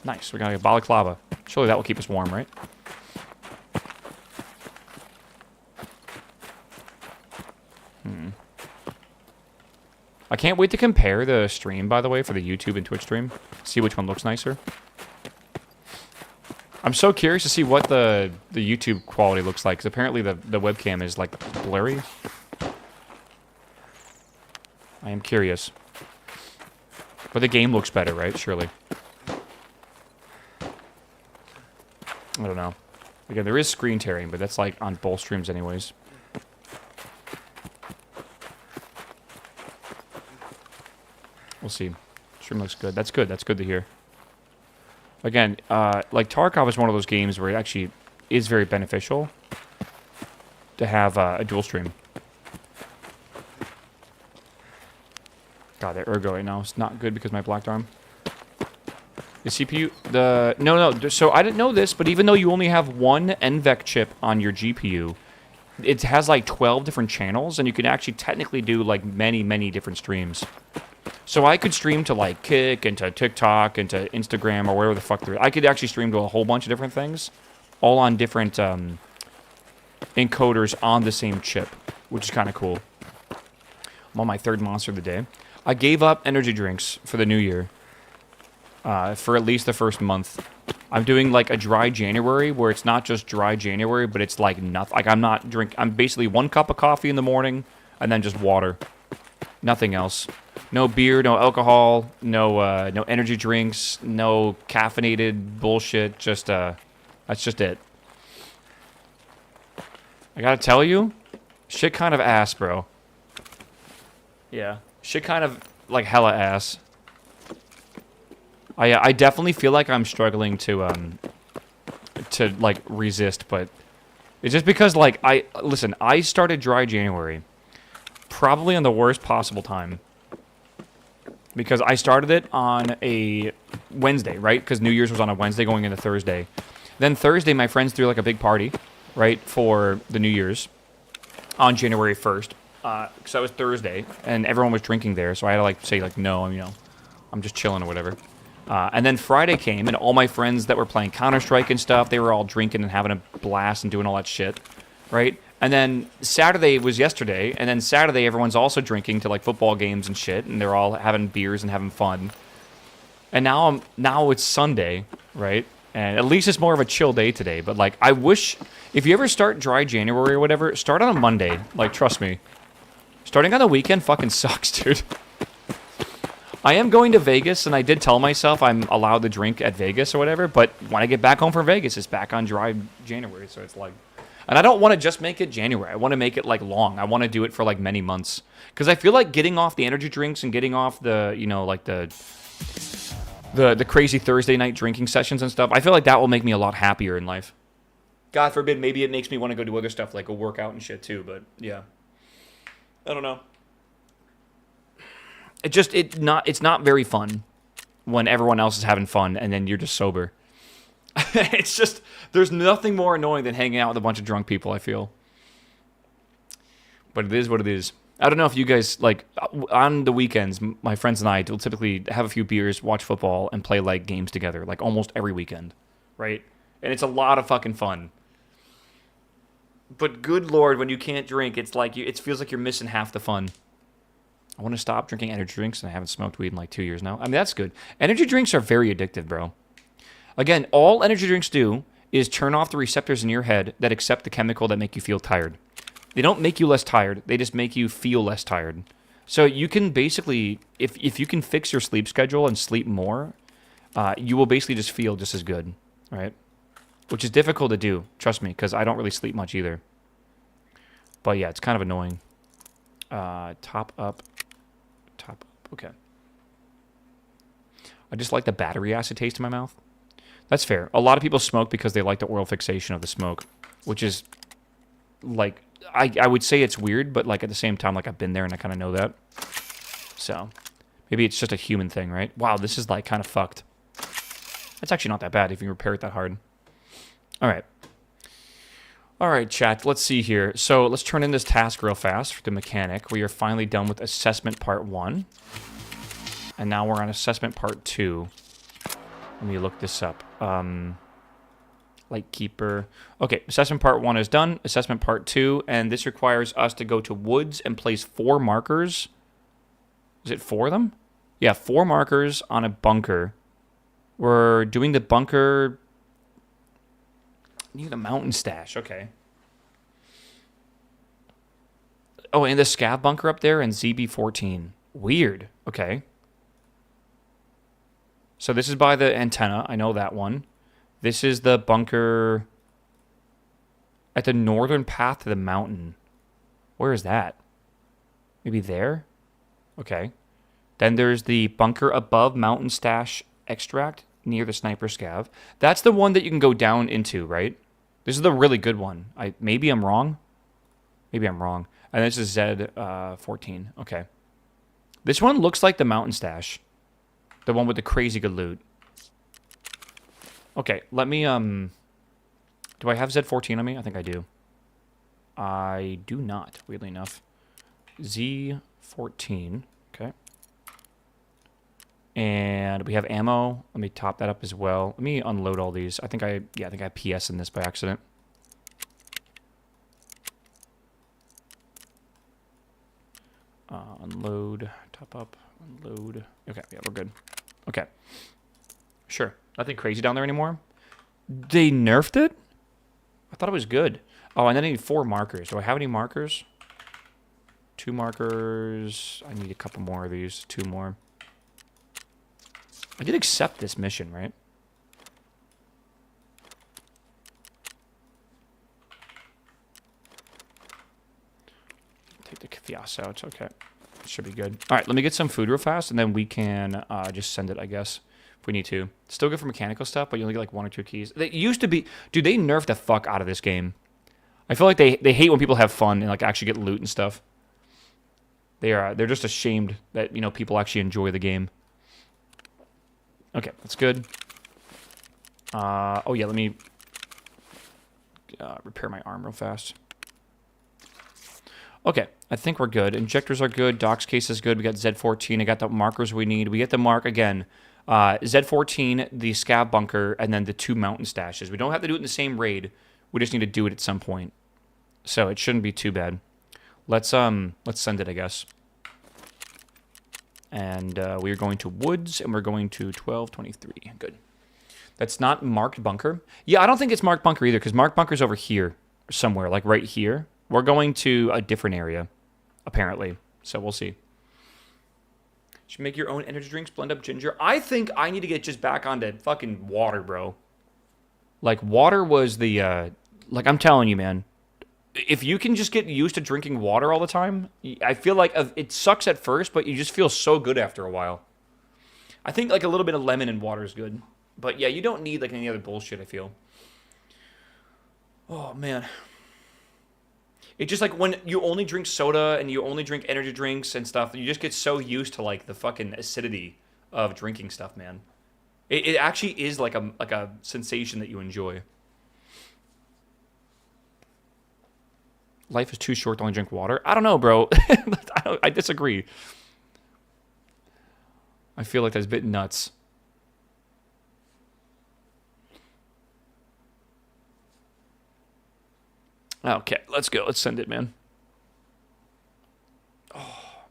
Nice, we got a balaclava. Surely that will keep us warm, right? I can't wait to compare the stream, by the way, for the YouTube and Twitch stream. See which one looks nicer. I'm so curious to see what the YouTube quality looks like, because apparently the webcam is, like, blurry. I am curious. But the game looks better, right? Surely. I don't know. Again, there is screen tearing, but that's, like, on both streams anyways. We'll see. Stream looks good. That's good. That's good to hear. Again, like Tarkov is one of those games where it actually is very beneficial to have a dual stream. God, that ergo right now is not good because of my blacked arm. The CPU, no. So I didn't know this, but even though you only have one NVEC chip on your GPU, it has like 12 different channels, and you can actually technically do like many different streams. So I could stream to like Kick and to TikTok and to Instagram or whatever the fuck there is. I could actually stream to a whole bunch of different things, all on different encoders on the same chip, which is kind of cool. I'm on my 3rd monster of the day. I gave up energy drinks for the new year for at least the first month. I'm doing like a dry January where it's not just dry January, but it's like nothing. Like I'm basically 1 cup of coffee in the morning and then just water. Nothing else. No beer, no alcohol, no energy drinks, no caffeinated bullshit. Just that's just it. I gotta tell you, Shit kind of ass, bro. Yeah. Shit kind of, like, hella ass. I definitely feel like I'm struggling to like, resist, but it's just because, like, listen, I started dry January probably on the worst possible time. Because I started it on a Wednesday, right? Because New Year's was on a Wednesday going into Thursday. Then Thursday, my friends threw, like, a big party, right, for the New Year's on January 1st. Because that was Thursday, and everyone was drinking there, so I had to, like, say, like, no, you know, I'm just chilling or whatever. And then Friday came, and all my friends that were playing Counter-Strike and stuff, they were all drinking and having a blast and doing all that shit, right? And then Saturday was yesterday, and then Saturday everyone's also drinking to, like, football games and shit, and they're all having beers and having fun. And now it's Sunday, right? And at least it's more of a chill day today, but, like, I wish, if you ever start dry January or whatever, start on a Monday. Like, trust me. Starting on the weekend fucking sucks, dude. I am going to Vegas, and I did tell myself I'm allowed to drink at Vegas or whatever, but when I get back home from Vegas, it's back on dry January, so it's like... And I don't want to just make it January. I want to make it, like, long. I want to do it for, like, many months. Because I feel like getting off the energy drinks and getting off the, you know, like, the crazy Thursday night drinking sessions and stuff, I feel like that will make me a lot happier in life. God forbid, maybe it makes me want to go do other stuff, like go work out and shit, too, but, yeah. I don't know. It's not very fun when everyone else is having fun and then you're just sober. It's just, there's nothing more annoying than hanging out with a bunch of drunk people, I feel. But it is what it is. I don't know if you guys, like, on the weekends, my friends and I will typically have a few beers, watch football, and play, like, games together, like, almost every weekend, right? And it's a lot of fucking fun. But good lord, when you can't drink, it's like, it feels like you're missing half the fun. I want to stop drinking energy drinks, and I haven't smoked weed in like 2 years now. I mean, that's good. Energy drinks are very addictive, bro. Again, all energy drinks do is turn off the receptors in your head that accept the chemical that make you feel tired. They don't make you less tired. They just make you feel less tired. So you can basically, if you can fix your sleep schedule and sleep more, you will basically just feel just as good, right? Which is difficult to do, trust me, because I don't really sleep much either. But yeah, it's kind of annoying. Top up. Okay. I just like the battery acid taste in my mouth. That's fair. A lot of people smoke because they like the oral fixation of the smoke, which is, like, I would say it's weird, but, like, at the same time, like, I've been there and I kind of know that. So, maybe it's just a human thing, right? Wow, this is, like, kind of fucked. It's actually not that bad if you repair it that hard. All right. All right, chat, let's see here. So let's turn in this task real fast for the mechanic. We are finally done with assessment part 1. And now we're on assessment part 2. Let me look this up. Lightkeeper. Okay, assessment part 1 is done. Assessment part 2, and this requires us to go to woods and place 4 markers. Is it 4 of them? Yeah, 4 markers on a bunker. We're doing the bunker... Need a mountain stash, okay. Oh, and the scav bunker up there and ZB14. Weird, okay. So this is by the antenna, I know that one. This is the bunker at the northern path to the mountain. Where is that? Maybe there? Okay. Then there's the bunker above mountain stash extract near the sniper scav. That's the one that you can go down into, right? This is the really good one. Maybe I'm wrong. Maybe I'm wrong. And this is Z14. Okay. This one looks like the mountain stash. The one with the crazy good loot. Okay, let me, do I have Z14 on me? I think I do. I do not, weirdly enough. Z14. Okay. And we have ammo. Let me top that up as well. Let me unload all these. I think I have PS in this by accident. Unload, top up, unload. Okay, yeah, we're good. Okay. Sure. Nothing crazy down there anymore. They nerfed it? I thought it was good. Oh, and then I need 4 markers. Do I have any markers? 2 markers. I need a couple more of these. 2 more. I did accept this mission, right? get the Fias out. Okay. Should be good. All right, let me get some food real fast, and then we can just send it, I guess, if we need to. Still good for mechanical stuff, but you only get like 1 or 2 keys. They used to be... Dude, they nerfed the fuck out of this game. I feel like they hate when people have fun and like actually get loot and stuff. They're just ashamed that, you know, people actually enjoy the game. Okay, that's good. Oh yeah, let me repair my arm real fast. Okay, I think we're good. Injectors are good. Docks case is good. We got Z14. I got the markers we need. We get the mark again. Z14, the scav bunker, and then the 2 mountain stashes. We don't have to do it in the same raid. We just need to do it at some point. So it shouldn't be too bad. Let's send it, I guess. And we are going to woods, and we're going to 1223. Good. That's not marked bunker. Yeah, I don't think it's marked bunker either, because marked bunker's over here somewhere, like right here. We're going to a different area, apparently. So we'll see. Should make your own energy drinks, blend up ginger. I think I need to get just back onto fucking water, bro. Like, water was the, like, I'm telling you, man. If you can just get used to drinking water all the time, I feel like it sucks at first, but you just feel so good after a while. I think, like, a little bit of lemon in water is good. But, yeah, you don't need, like, any other bullshit, I feel. Oh, man. It's just like when you only drink soda and you only drink energy drinks and stuff, you just get so used to like the fucking acidity of drinking stuff, man. It actually is like a sensation that you enjoy. Life is too short to only drink water. I don't know, bro. I disagree. I feel like that's a bit nuts. Okay, let's go. Let's send it, man. Oh.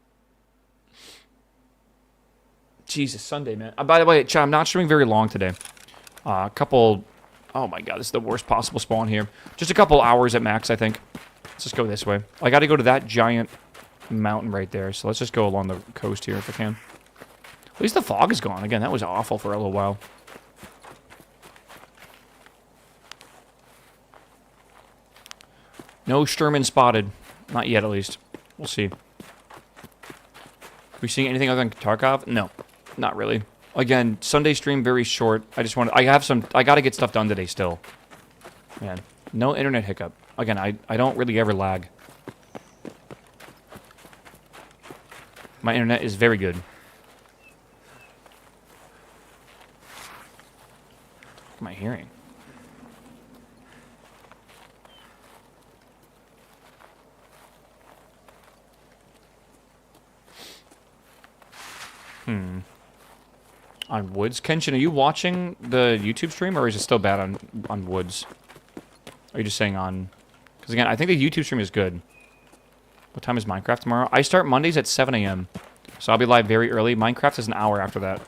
Jesus, Sunday, man. By the way, chat, I'm not streaming very long today. A couple... Oh, my God. This is the worst possible spawn here. Just a couple hours at max, I think. Let's just go this way. I got to go to that giant mountain right there. So let's just go along the coast here if I can. At least the fog is gone. Again, that was awful for a little while. No Sturman spotted. Not yet, at least. We'll see. We seeing anything other than Tarkov? No, not really. Again, Sunday stream very short. I gotta get stuff done today still. Man, no internet hiccup. Again, I don't really ever lag. My internet is very good. What am I hearing? On Woods? Kenshin, are you watching the YouTube stream, or is it still bad on Woods? Are you just saying on... Because again, I think the YouTube stream is good. What time is Minecraft tomorrow? I start Mondays at 7 a.m. So I'll be live very early. Minecraft is an hour after that.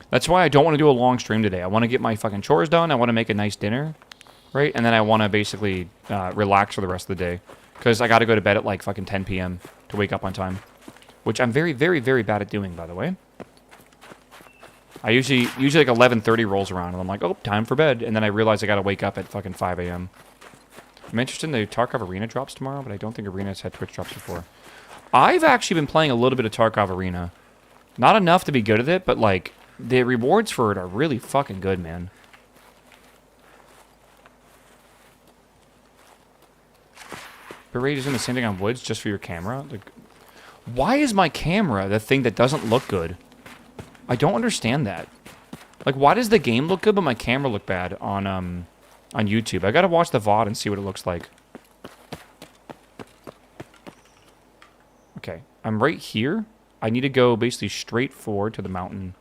That's why I don't want to do a long stream today. I want to get my fucking chores done. I want to make a nice dinner, right? And then I want to basically relax for the rest of the day. Because I got to go to bed at like fucking 10 p.m. to wake up on time. Which I'm very, very, very bad at doing, by the way. I usually like 11:30 rolls around and I'm like, oh, time for bed. And then I realize I got to wake up at fucking 5 a.m. I'm interested in the Tarkov Arena drops tomorrow, but I don't think Arena's had Twitch drops before. I've actually been playing a little bit of Tarkov Arena. Not enough to be good at it, but like... The rewards for it are really fucking good, man. Bitrate is doing the same thing on Woods just for your camera? Like, why is my camera the thing that doesn't look good? I don't understand that. Like, why does the game look good but my camera look bad on YouTube? I gotta watch the VOD and see what it looks like. Okay, I'm right here. I need to go basically straight forward to the mountain.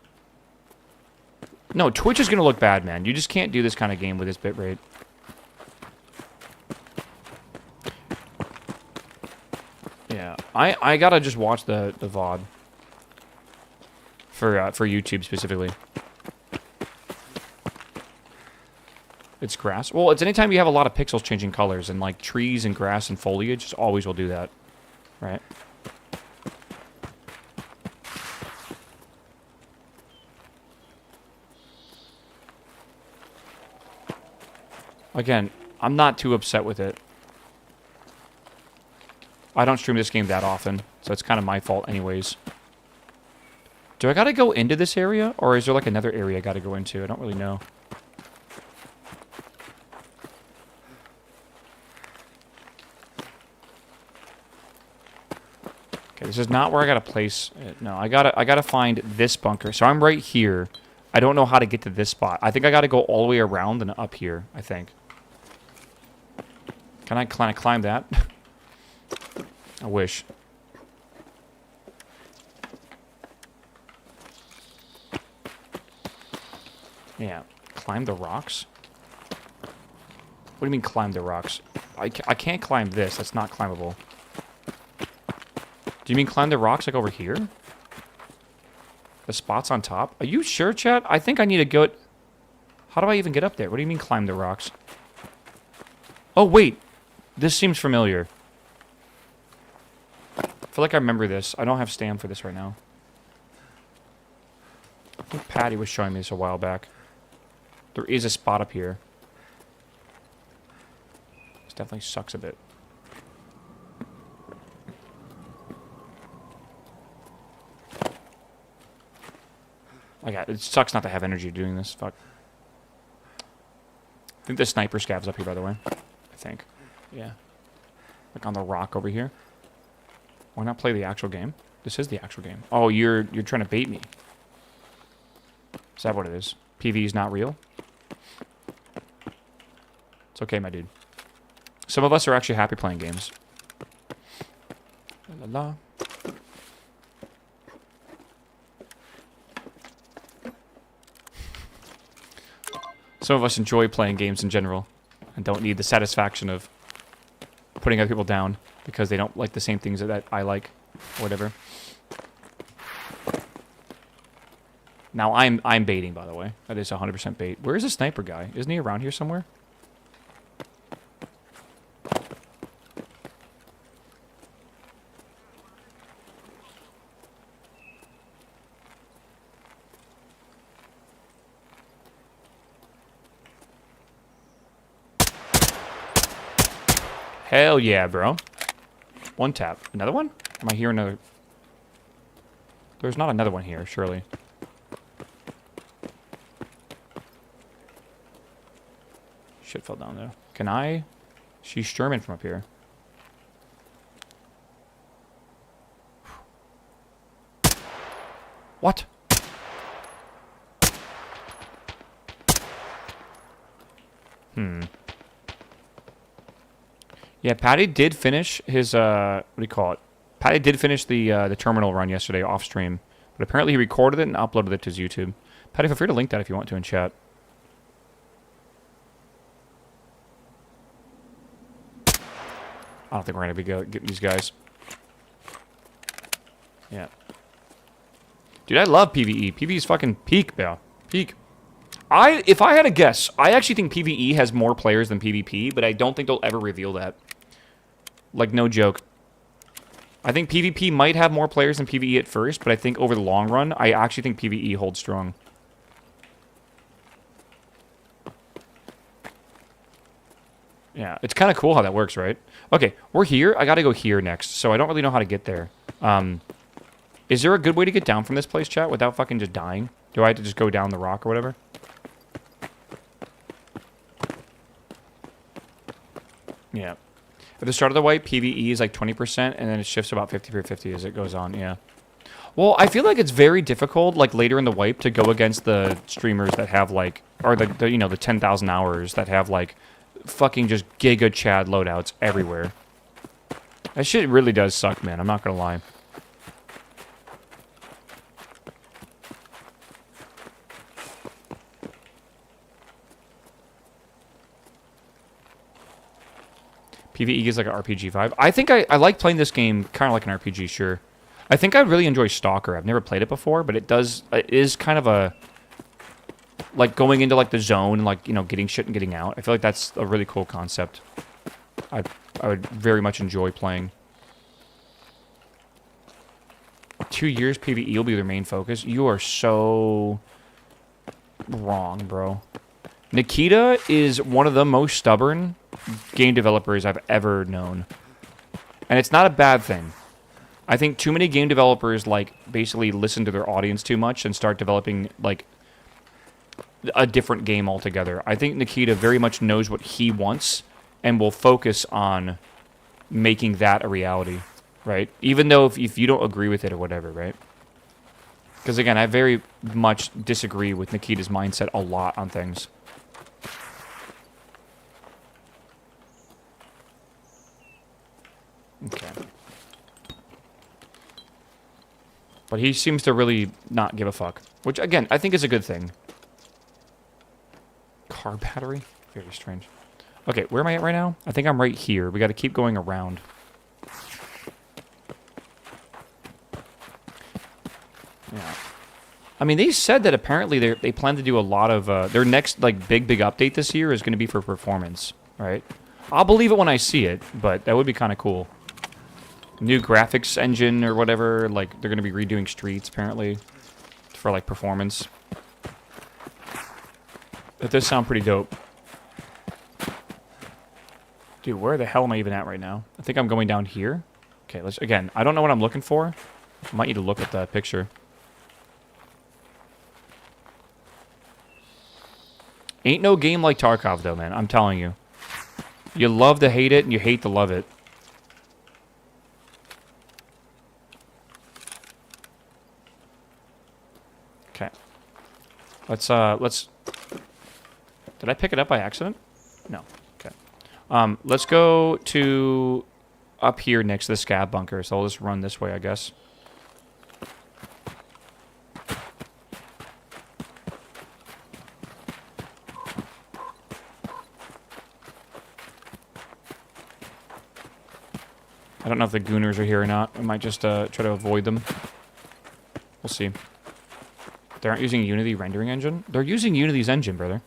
No, Twitch is going to look bad, man. You just can't do this kind of game with this bitrate. Yeah, I got to just watch the VOD. For YouTube, specifically. It's grass. Well, it's anytime you have a lot of pixels changing colors, and like trees and grass and foliage, always will do that. Right? Again, I'm not too upset with it. I don't stream this game that often, so it's kind of my fault anyways. Do I gotta go into this area, or is there like another area I gotta go into? I don't really know. Okay, this is not where I gotta place it. No, I gotta find this bunker. So I'm right here. I don't know how to get to this spot. I think I gotta go all the way around and up here, I think. Can I climb that? I wish. Yeah. Climb the rocks? What do you mean climb the rocks? I can't climb this. That's not climbable. Do you mean climb the rocks like over here? The spots on top? Are you sure, chat? I think I need to go... How do I even get up there? What do you mean climb the rocks? Oh, wait. This seems familiar. I feel like I remember this. I don't have stam for this right now. I think Patty was showing me this a while back. There is a spot up here. This definitely sucks a bit. It sucks not to have energy doing this. Fuck. I think the sniper scav's up here, by the way. I think. Yeah. Like on the rock over here. Why not play the actual game? This is the actual game. Oh, you're trying to bait me. Is that what it is? PvE is not real? It's okay, my dude. Some of us are actually happy playing games. La la la. Some of us enjoy playing games in general and don't need the satisfaction of putting other people down because they don't like the same things that I like, or whatever. Now, I'm baiting, by the way. That is 100% bait. Where is the sniper guy? Isn't he around here somewhere? Hell yeah, bro. One tap. Another one? Am I hearing another? There's not another one here, surely. Shit fell down there. Can I? She's Sherman from up here. What? Yeah, Patty did finish his, what do you call it? Patty did finish the terminal run yesterday off stream. But apparently he recorded it and uploaded it to his YouTube. Patty, feel free to link that if you want to in chat. I don't think we're going to be getting these guys. Yeah. Dude, I love PvE. PvE is fucking peak, bro. Peak. If I had to guess, I actually think PvE has more players than PvP, but I don't think they'll ever reveal that. Like, no joke. I think PvP might have more players than PvE at first, but I think over the long run, I actually think PvE holds strong. Yeah, it's kind of cool how that works, right? Okay, we're here. I gotta go here next, so I don't really know how to get there. Is there a good way to get down from this place, chat, without fucking just dying? Do I have to just go down the rock or whatever? Yeah. At the start of the wipe, PvE is like 20%, and then it shifts about 50/50 as it goes on, yeah. Well, I feel like it's very difficult, like, later in the wipe to go against the streamers that have, like, or the you know, the 10,000 hours that have, like, fucking just giga Chad loadouts everywhere. That shit really does suck, man. I'm not gonna lie. PvE is like an RPG vibe. I think I like playing this game kind of like an RPG, sure. I think I really enjoy Stalker. I've never played it before, but it is kind of a, like, going into, like, the zone and, like, you know, getting shit and getting out. I feel like that's a really cool concept. I would very much enjoy playing. 2 years PvE will be their main focus. You are so wrong, bro. Nikita is one of the most stubborn game developers I've ever known. And it's not a bad thing. I think too many game developers, like, basically listen to their audience too much and start developing, like, a different game altogether. I think Nikita very much knows what he wants and will focus on making that a reality, right? Even though if you don't agree with it or whatever, right? Because, again, I very much disagree with Nikita's mindset a lot on things. Okay. But he seems to really not give a fuck. Which, again, I think is a good thing. Car battery? Very strange. Okay, where am I at right now? I think I'm right here. We got to keep going around. Yeah. I mean, they said that apparently they plan to do a lot of... their next, like, big update this year is going to be for performance, right? I'll believe it when I see it, but that would be kind of cool. New graphics engine or whatever. Like, they're going to be redoing streets, apparently, for, like, performance. That does sound pretty dope. Dude, where the hell am I even at right now? I think I'm going down here. Okay, let's... Again, I don't know what I'm looking for. I might need to look at the picture. Ain't no game like Tarkov, though, man. I'm telling you. You love to hate it, and you hate to love it. Okay. Let's... Did I pick it up by accident? No. Okay. Let's go to up here next to the scab bunker. So I'll just run this way, I guess. I don't know if the gooners are here or not. I might just try to avoid them. We'll see. They aren't using Unity rendering engine? They're using Unity's engine, brother.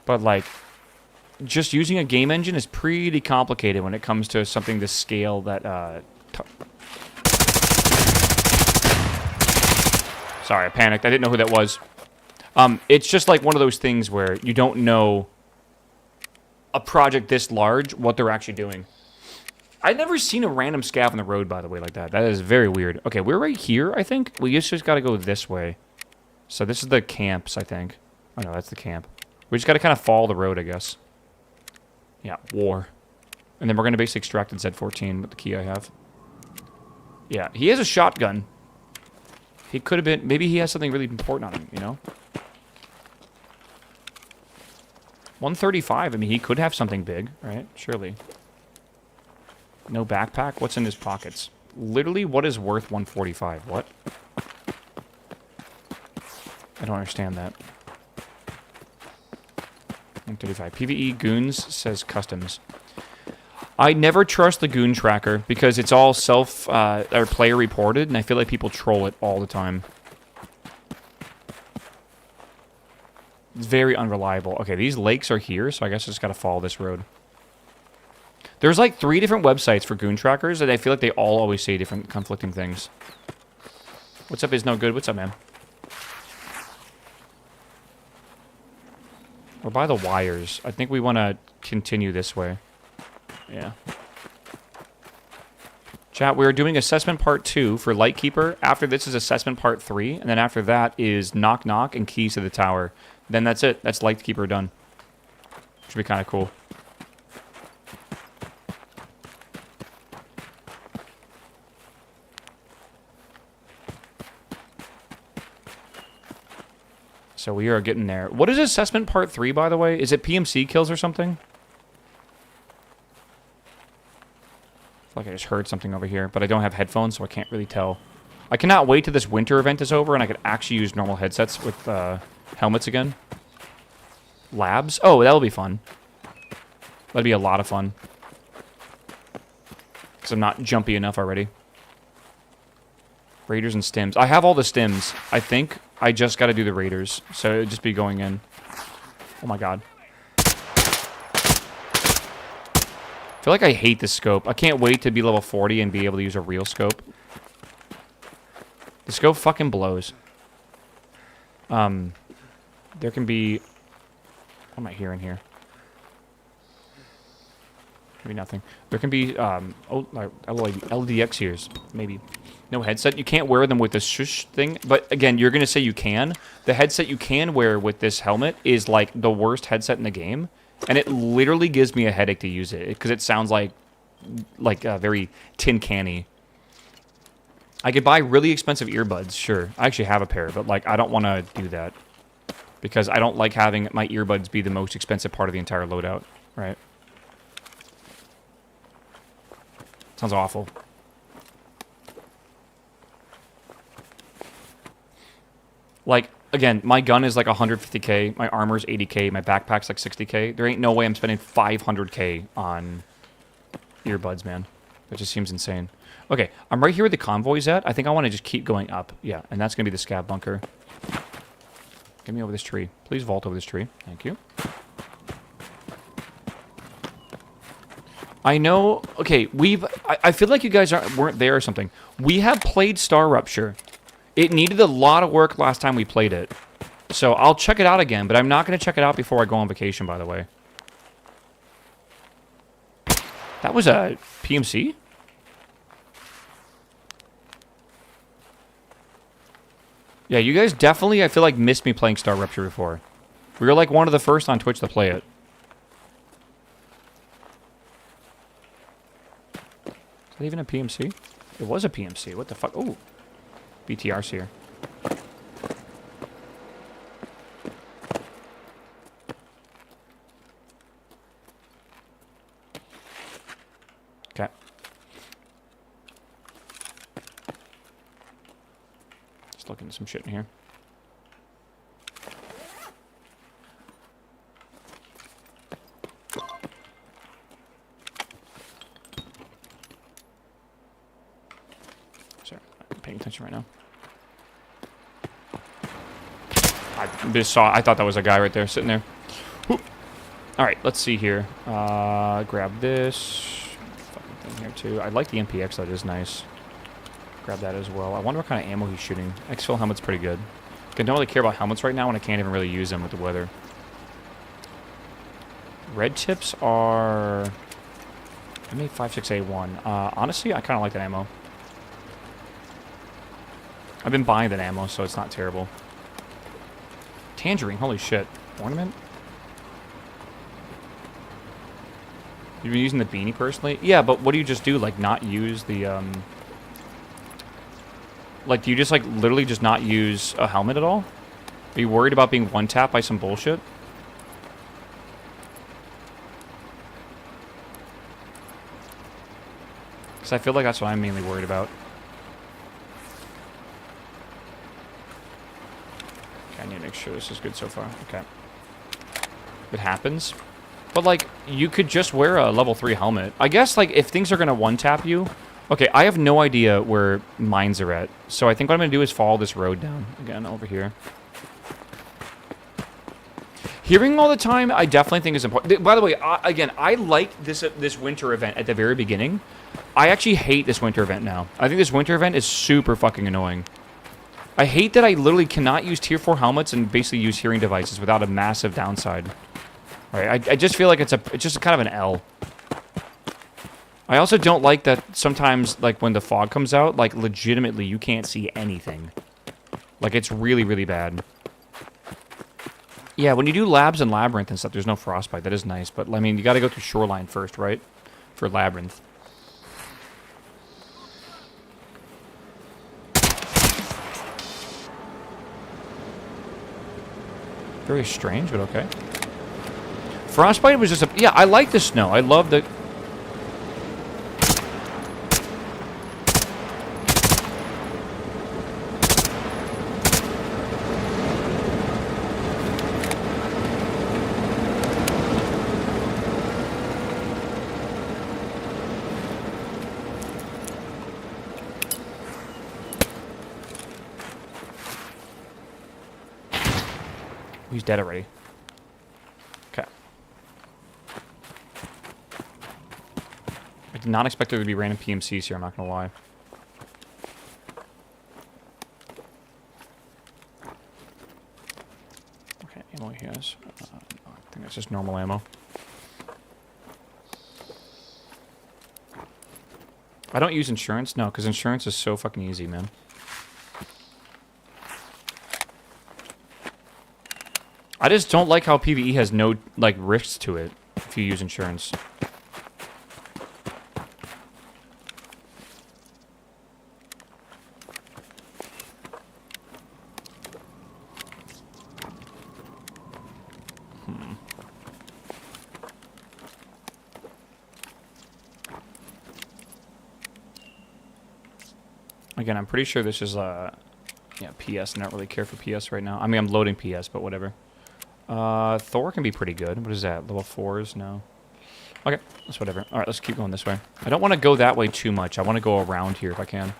But, like, just using a game engine is pretty complicated when it comes to something this scale that, Sorry, I panicked. I didn't know who that was. It's just like one of those things where you don't know a project this large, what they're actually doing. I've never seen a random scav on the road, by the way, like that. That is very weird. Okay, we're right here, I think. We just got to go this way. So this is the camps, I think. Oh, no, that's the camp. We just got to kind of follow the road, I guess. Yeah, war. And then we're going to basically extract in Z14 with the key I have. Yeah, he has a shotgun. He could have been... Maybe he has something really important on him, you know? 135, I mean, he could have something big, right? Surely. No backpack? What's in his pockets? Literally, what is worth 145? What? I don't understand that. 135. PvE Goons says customs. I never trust the Goon tracker because it's all or player reported, and I feel like people troll it all the time. It's very unreliable. Okay, these lakes are here, so I guess I just gotta follow this road. There's like 3 different websites for Goon trackers, and I feel like they all always say different conflicting things. What's up is no good. What's up, man? We're by the wires. I think we want to continue this way. Yeah. Chat, we are doing assessment part 2 for Lightkeeper. After this is assessment part 3, and then after that is Knock Knock and Keys to the Tower. Then that's it. That's Lightkeeper done. Should be kind of cool. So we are getting there. What is assessment part 3, by the way? Is it PMC kills or something? I feel like I just heard something over here, but I don't have headphones, so I can't really tell. I cannot wait till this winter event is over and I could actually use normal headsets with helmets again. Labs? Oh, that'll be fun. That'd be a lot of fun. Because I'm not jumpy enough already. Raiders and stims. I have all the stims. I think I just got to do the raiders. So it'd just be going in. Oh my god. I feel like I hate this scope. I can't wait to be level 40 and be able to use a real scope. The scope fucking blows. There can be... What am I hearing here? Maybe nothing. There can be, LDX ears, maybe. No headset. You can't wear them with this shush thing. But again, you're going to say you can. The headset you can wear with this helmet is like the worst headset in the game. And it literally gives me a headache to use it. Because it sounds like very tin canny. I could buy really expensive earbuds, sure. I actually have a pair, but like I don't want to do that. Because I don't like having my earbuds be the most expensive part of the entire loadout, right? Sounds awful. Like, again, my gun is like 150k, my armor's 80k, my backpack's like 60k. There ain't no way I'm spending 500k on earbuds, man. That just seems insane. Okay, I'm right here where the convoy's at. I think I want to just keep going up. Yeah, and that's going to be the scav bunker. Get me over this tree. Please vault over this tree. Thank you. I know... Okay, I feel like you guys weren't there or something. We have played Star Rupture. It needed a lot of work last time we played it. So I'll check it out again, but I'm not going to check it out before I go on vacation, by the way. That was a PMC? Yeah, you guys definitely, I feel like, missed me playing Star Rupture before. We were like one of the first on Twitch to play it. Is that even a PMC? It was a PMC. What the fuck? Oh, BTR's here. Okay. Just looking at some shit in here. Sorry, I'm paying attention right now. I thought that was a guy right there, sitting there. Whoop. All right, let's see here. Grab this fucking thing here too. I like the MPX. That is nice. Grab that as well. I wonder what kind of ammo he's shooting. Exfil helmet's pretty good. I don't really care about helmets right now, and I can't even really use them with the weather. Red tips are MA56A1. Honestly, I kind of like that ammo. I've been buying that ammo, so it's not terrible. Tangerine, holy shit. Ornament? You've been using the beanie personally? Yeah, but what do you just do? Like, not use the, Like, do you just, like, literally just not use a helmet at all? Are you worried about being one-tapped by some bullshit? Because I feel like that's what I'm mainly worried about. Okay, I need to make sure this is good so far. Okay. It happens. But, like, you could just wear a level 3 helmet. I guess, like, if things are going to one-tap you... Okay, I have no idea where mines are at. So I think what I'm going to do is follow this road down. Again, over here. Hearing all the time, I definitely think is important. By the way, again, I like this winter event at the very beginning. I actually hate this winter event now. I think this winter event is super fucking annoying. I hate that I literally cannot use tier 4 helmets and basically use hearing devices without a massive downside. All right, I just feel like it's just kind of an L. I also don't like that sometimes, like, when the fog comes out, like, legitimately, you can't see anything. Like, it's really, really bad. Yeah, when you do labs and labyrinth and stuff, there's no frostbite. That is nice, but, I mean, you gotta go through shoreline first, right? For labyrinth. Very strange, but okay. Frostbite was just a... Yeah, I like the snow. I love the... He's dead already. Okay. I did not expect there to be random PMCs here, I'm not gonna lie. insurance? I think that's just normal ammo. I don't use insurance? No, because insurance is so fucking easy, man. I just don't like how PvE has no, like, risks to it if you use insurance. Again, I'm pretty sure this is, yeah, PS. I don't really care for PS right now. I mean, I'm loading PS, but whatever. Thor can be pretty good. What is that? Level 4s? No. Okay, that's whatever. Alright, let's keep going this way. I don't want to go that way too much. I want to go around here if I can.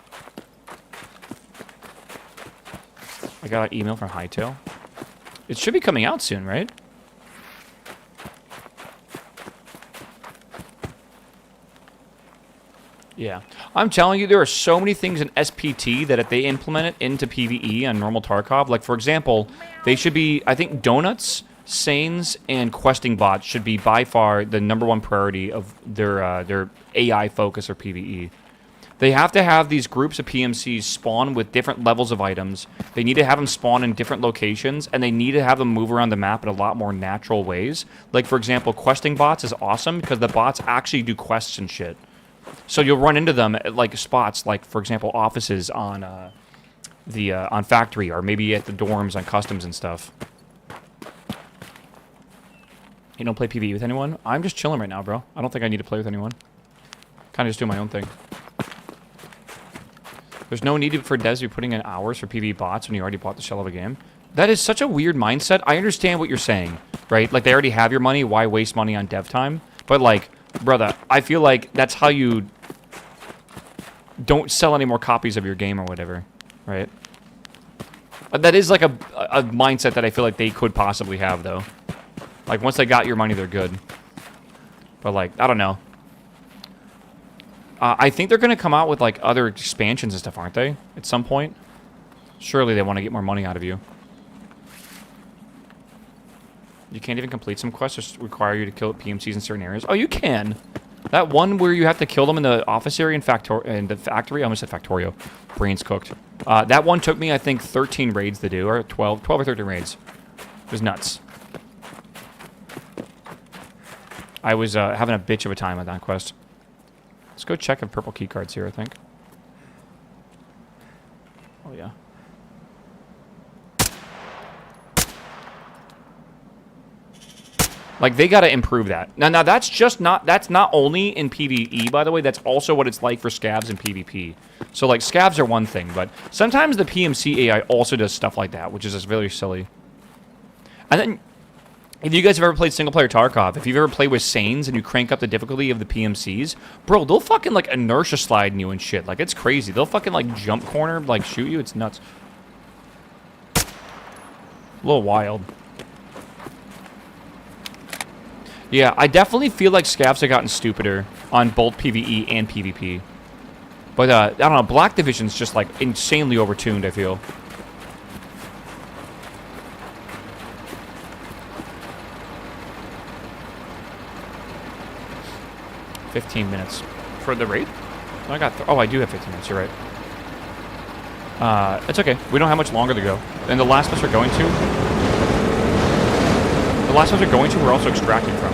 I got an email from Hightail. It should be coming out soon, right? Yeah. I'm telling you, there are so many things in SPT that if they implement it into PvE on normal Tarkov, like, for example, they should be, I think, donuts, sanes, and questing bots should be by far the #1 priority of their AI focus or PvE. They have to have these groups of PMCs spawn with different levels of items. They need to have them spawn in different locations, and they need to have them move around the map in a lot more natural ways. Like, for example, questing bots is awesome because the bots actually do quests and shit. So you'll run into them at, like, spots, like, for example, offices on on factory, or maybe at the dorms on customs and stuff. You don't play PvE with anyone? I'm just chilling right now, bro. I don't think I need to play with anyone. Kind of just doing my own thing. There's no need for devs to be putting in hours for PvE bots when you already bought the shell of a game. That is such a weird mindset. I understand what you're saying, right? Like, they already have your money. Why waste money on dev time? But, like, brother, I feel like that's how you don't sell any more copies of your game or whatever, right? That is like a mindset that I feel like they could possibly have, though. Like, once they got your money, they're good. But, like, I don't know. I think they're going to come out with, like, other expansions and stuff, aren't they? At some point? Surely they want to get more money out of you. You can't even complete some quests that require you to kill PMCs in certain areas. Oh, you can! That one where you have to kill them in the office area in the factory. I almost said Factorio. Brains cooked. That one took me, I think, 13 raids to do, or 12 or 13 raids. It was nuts. I was having a bitch of a time on that quest. Let's go check if purple keycard's here, I think. Oh, yeah. Like, they gotta improve that. Now that's just not, that's not only in PvE, by the way, that's also what it's like for scavs in PvP. So, like, scavs are one thing, but sometimes the PMC AI also does stuff like that, which is just really silly. And then, if you guys have ever played single-player Tarkov, if you've ever played with Sanes and you crank up the difficulty of the PMCs, bro, they'll fucking, like, inertia slide you and shit. Like, it's crazy. They'll fucking, like, jump corner, like, shoot you. It's nuts. A little wild. Yeah, I definitely feel like scavs have gotten stupider on both PvE and PvP. But, I don't know, Black Division's just, like, insanely overtuned, I feel. $15 minutes. For the raid? I got... oh, I do have 15 minutes, you're right. It's okay. We don't have much longer to go. And the last place we're going to... the last ones we're going to, we're also extracting from.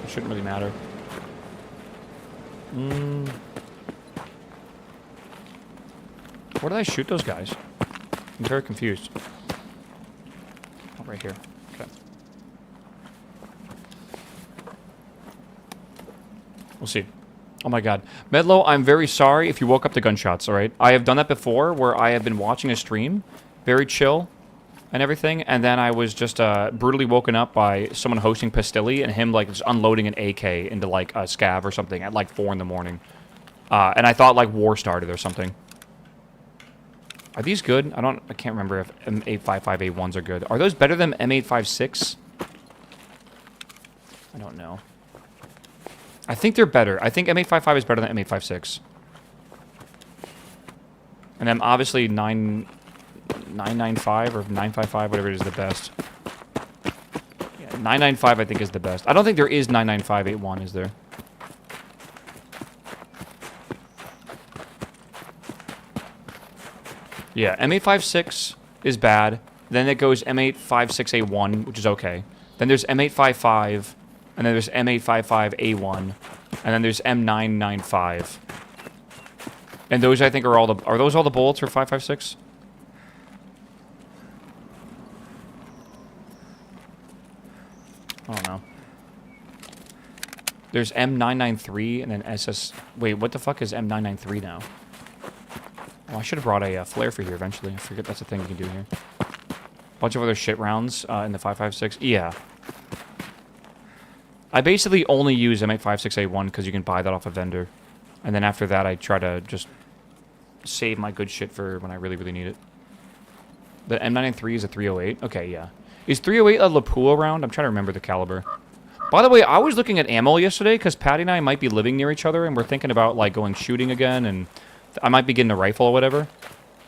It shouldn't really matter. Where did I shoot those guys? I'm very confused. Oh, right here. Okay. We'll see. Oh my god. Medlo, I'm very sorry if you woke up to gunshots, alright? I have done that before, where I have been watching a stream, very chill and everything, and then I was just brutally woken up by someone hosting Pastilli and him, like, just unloading an AK into, like, a scav or something at, like, 4 in the morning. And I thought, like, war started or something. Are these good? I can't remember if M855A1s are good. Are those better than M856? I don't know. I think they're better. I think M855 is better than M856. And then obviously 995 or 955, whatever it is, the best. Yeah, 995 I think is the best. I don't think there is 99581, is there? Yeah, M856 is bad. Then it goes M856A1, which is okay. Then there's M855, and then there's M855A1, and then there's M995. And those I think are all the... Are those all the bullets for 556? I don't know. There's M993 and then SS... Wait, what the fuck is M993 now? Oh, I should have brought a flare for here eventually. I forget that's a thing you can do here. Bunch of other shit rounds in the 556. Yeah. I basically only use M856A1 because you can buy that off a vendor. And then after that, I try to just save my good shit for when I really, really need it. The M993 is a 308? Okay, yeah. Is 308 a Lapua round? I'm trying to remember the caliber. By the way, I was looking at ammo yesterday because Patty and I might be living near each other and we're thinking about like going shooting again and I might be getting a rifle or whatever.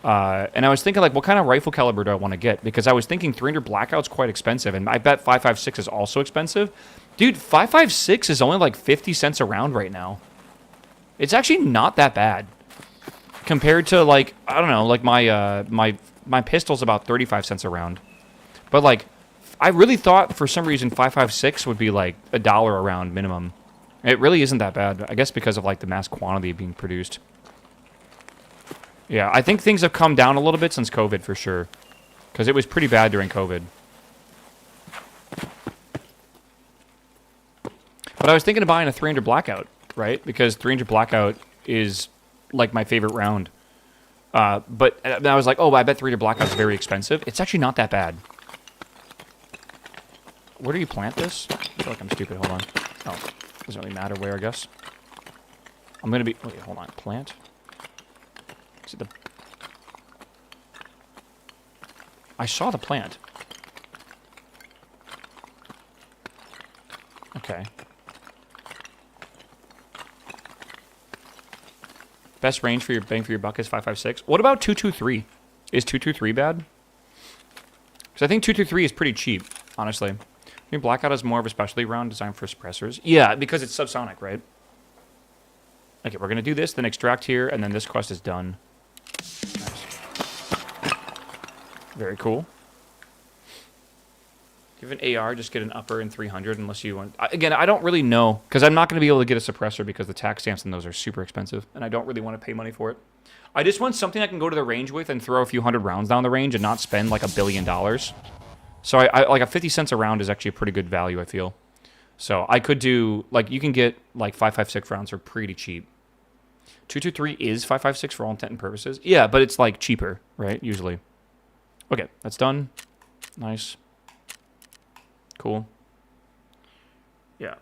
And I was thinking like what kind of rifle caliber do I want to get? Because I was thinking 300 Blackout's quite expensive and I bet 556 is also expensive. Dude, 556 is only like 50 cents a round right now. It's actually not that bad. Compared to like, I don't know, like my pistol's about 35 cents a round. But like, I really thought for some reason 556 would be like $1 a round minimum. It really isn't that bad. I guess because of like the mass quantity being produced. Yeah, I think things have come down a little bit since COVID for sure. Because it was pretty bad during COVID. But I was thinking of buying a 300 Blackout, right? Because 300 Blackout is like my favorite round. But I was like, oh, I bet 300 Blackout is very expensive. It's actually not that bad. Where do you plant this? I feel like I'm stupid. Hold on. Oh, doesn't really matter where, I guess. I'm going to be... Wait, hold on. Plant? Is it the... I saw the plant. Okay. Best range for your bang for your buck is 556. What about 223? Is 223 bad? Because I think 223 is pretty cheap, honestly. I think Blackout is more of a specialty round designed for suppressors. Yeah, because it's subsonic, right? Okay, we're going to do this, then extract here, and then this quest is done. Nice. Very cool. Give an AR, just get an upper in 300 unless you want... Again, I don't really know, because I'm not going to be able to get a suppressor because the tax stamps and those are super expensive, and I don't really want to pay money for it. I just want something I can go to the range with and throw a few hundred rounds down the range and not spend like $1 billion. So I like a 50 cents a round is actually a pretty good value, I feel. So I could do, like, you can get like 556 rounds for pretty cheap. 223 is 556 for all intent and purposes. Yeah, but it's like cheaper, right? Usually. Okay, that's done. Nice. Cool. Yeah.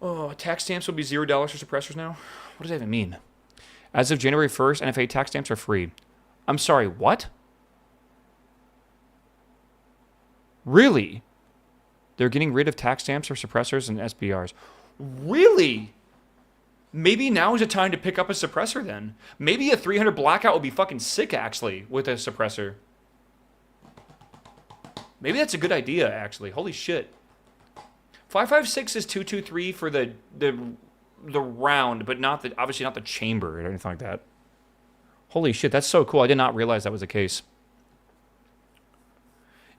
Oh, tax stamps will be $0 for suppressors now? What does that even mean? As of January 1st, NFA tax stamps are free. I'm sorry, what? Really? They're getting rid of tax stamps for suppressors and SBRs. Really? Maybe now is the time to pick up a suppressor then. Maybe a 300 Blackout would be fucking sick, actually, with a suppressor. Maybe that's a good idea, actually. Holy shit. 556 is 223 for the round, but not the obviously not the chamber or anything like that. Holy shit, that's so cool. I did not realize that was the case.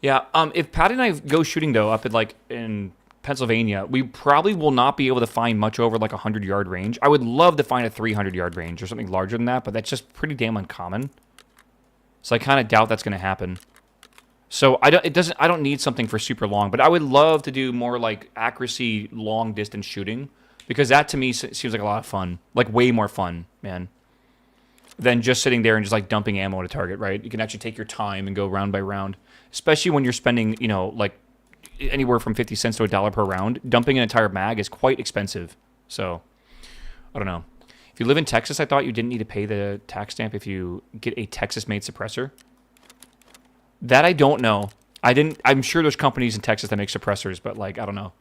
Yeah, if Pat and I go shooting, though, up in Pennsylvania, we probably will not be able to find much over, like, 100-yard range. I would love to find a 300-yard range or something larger than that, but that's just pretty damn uncommon. So I kind of doubt that's going to happen. So I don't need something for super long, but I would love to do more, like, accuracy, long-distance shooting, because that, to me, seems like a lot of fun. Like, way more fun, man, than just sitting there and just, like, dumping ammo at a target, right? You can actually take your time and go round by round. Especially when you're spending, you know, like anywhere from 50 cents to $1 per round. Dumping an entire mag is quite expensive. So, I don't know. If you live in Texas, I thought you didn't need to pay the tax stamp if you get a Texas-made suppressor. That I don't know. I'm sure there's companies in Texas that make suppressors, but, like, I don't know.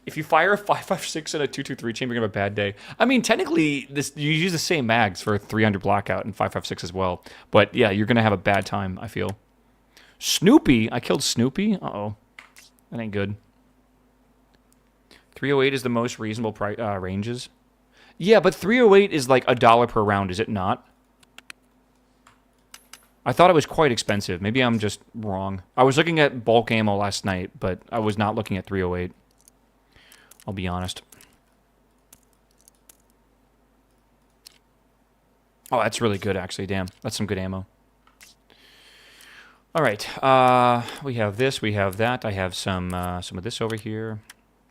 If you fire a 5.56 and a 2.23 chamber, you're gonna have a bad day. I mean, technically, you use the same mags for 300 blackout and 5.56 as well. But yeah, you're gonna have a bad time, I feel. Snoopy? I killed Snoopy? Uh-oh. That ain't good. 308 is the most reasonable ranges. Yeah, but 308 is like $1 per round, is it not? I thought it was quite expensive. Maybe I'm just wrong. I was looking at bulk ammo last night, but I was not looking at 308. I'll be honest. Oh, that's really good, actually. Damn, that's some good ammo. All right, we have this, we have that. I have some of this over here.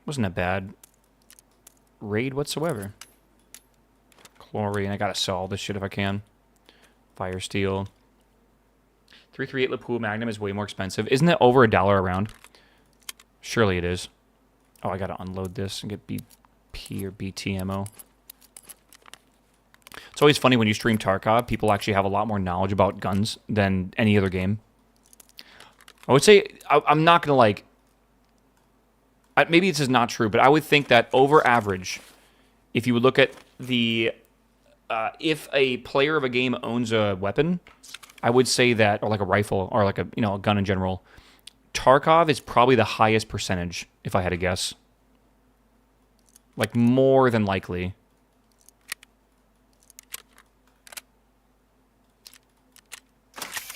Wasn't a bad raid whatsoever. Chlorine. I gotta sell all this shit if I can. Fire steel. 338 Lapua Magnum is way more expensive. Isn't it over $1 a round? Surely it is. Oh, I gotta unload this and get BP or BT ammo. It's always funny when you stream Tarkov, people actually have a lot more knowledge about guns than any other game. I would say, I'm not gonna like... maybe this is not true, but I would think that over average, if you would look at the... if a player of a game owns a weapon, I would say that, or like a rifle, or like a gun in general, Tarkov is probably the highest percentage, if I had to guess. Like, more than likely.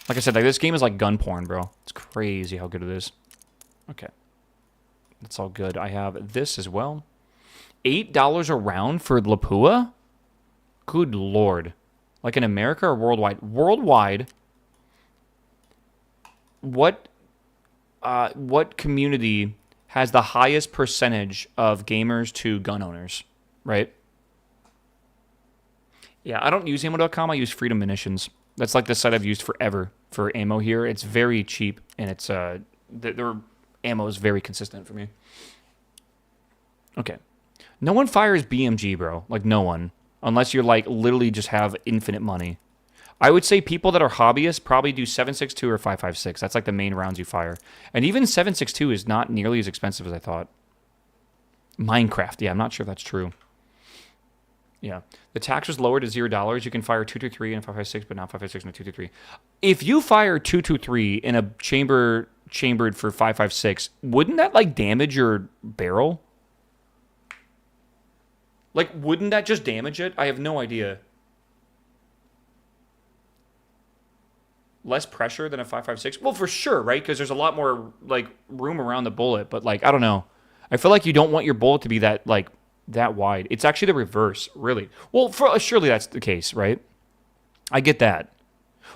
Like I said, like, this game is like gun porn, bro. It's crazy how good it is. Okay. That's all good. I have this as well. $8 a round for Lapua? Good lord. Like in America or worldwide? Worldwide, what community has the highest percentage of gamers to gun owners, right? Yeah, I don't use ammo.com. I use Freedom Munitions. That's like the site I've used forever for ammo here. It's very cheap, and it's their ammo is very consistent for me. Okay. No one fires BMG, bro. Like, no one. Unless you're, like, literally just have infinite money. I would say people that are hobbyists probably do 7.62 or 5.56. That's, like, the main rounds you fire. And even 7.62 is not nearly as expensive as I thought. Minecraft. Yeah, I'm not sure if that's true. Yeah. The tax was lowered to $0. You can fire 2.23 and 5.56, but not 5.56 and a 2.23. If you fire 2.23 in a chambered for 5.56, wouldn't that, like, damage your barrel? Like, wouldn't that just damage it? I have no idea. Less pressure than a 5.56? Well, for sure, right? Because there's a lot more, like, room around the bullet. But, like, I don't know. I feel like you don't want your bullet to be that, like, that wide. It's actually the reverse, really. Well, surely that's the case, right? I get that.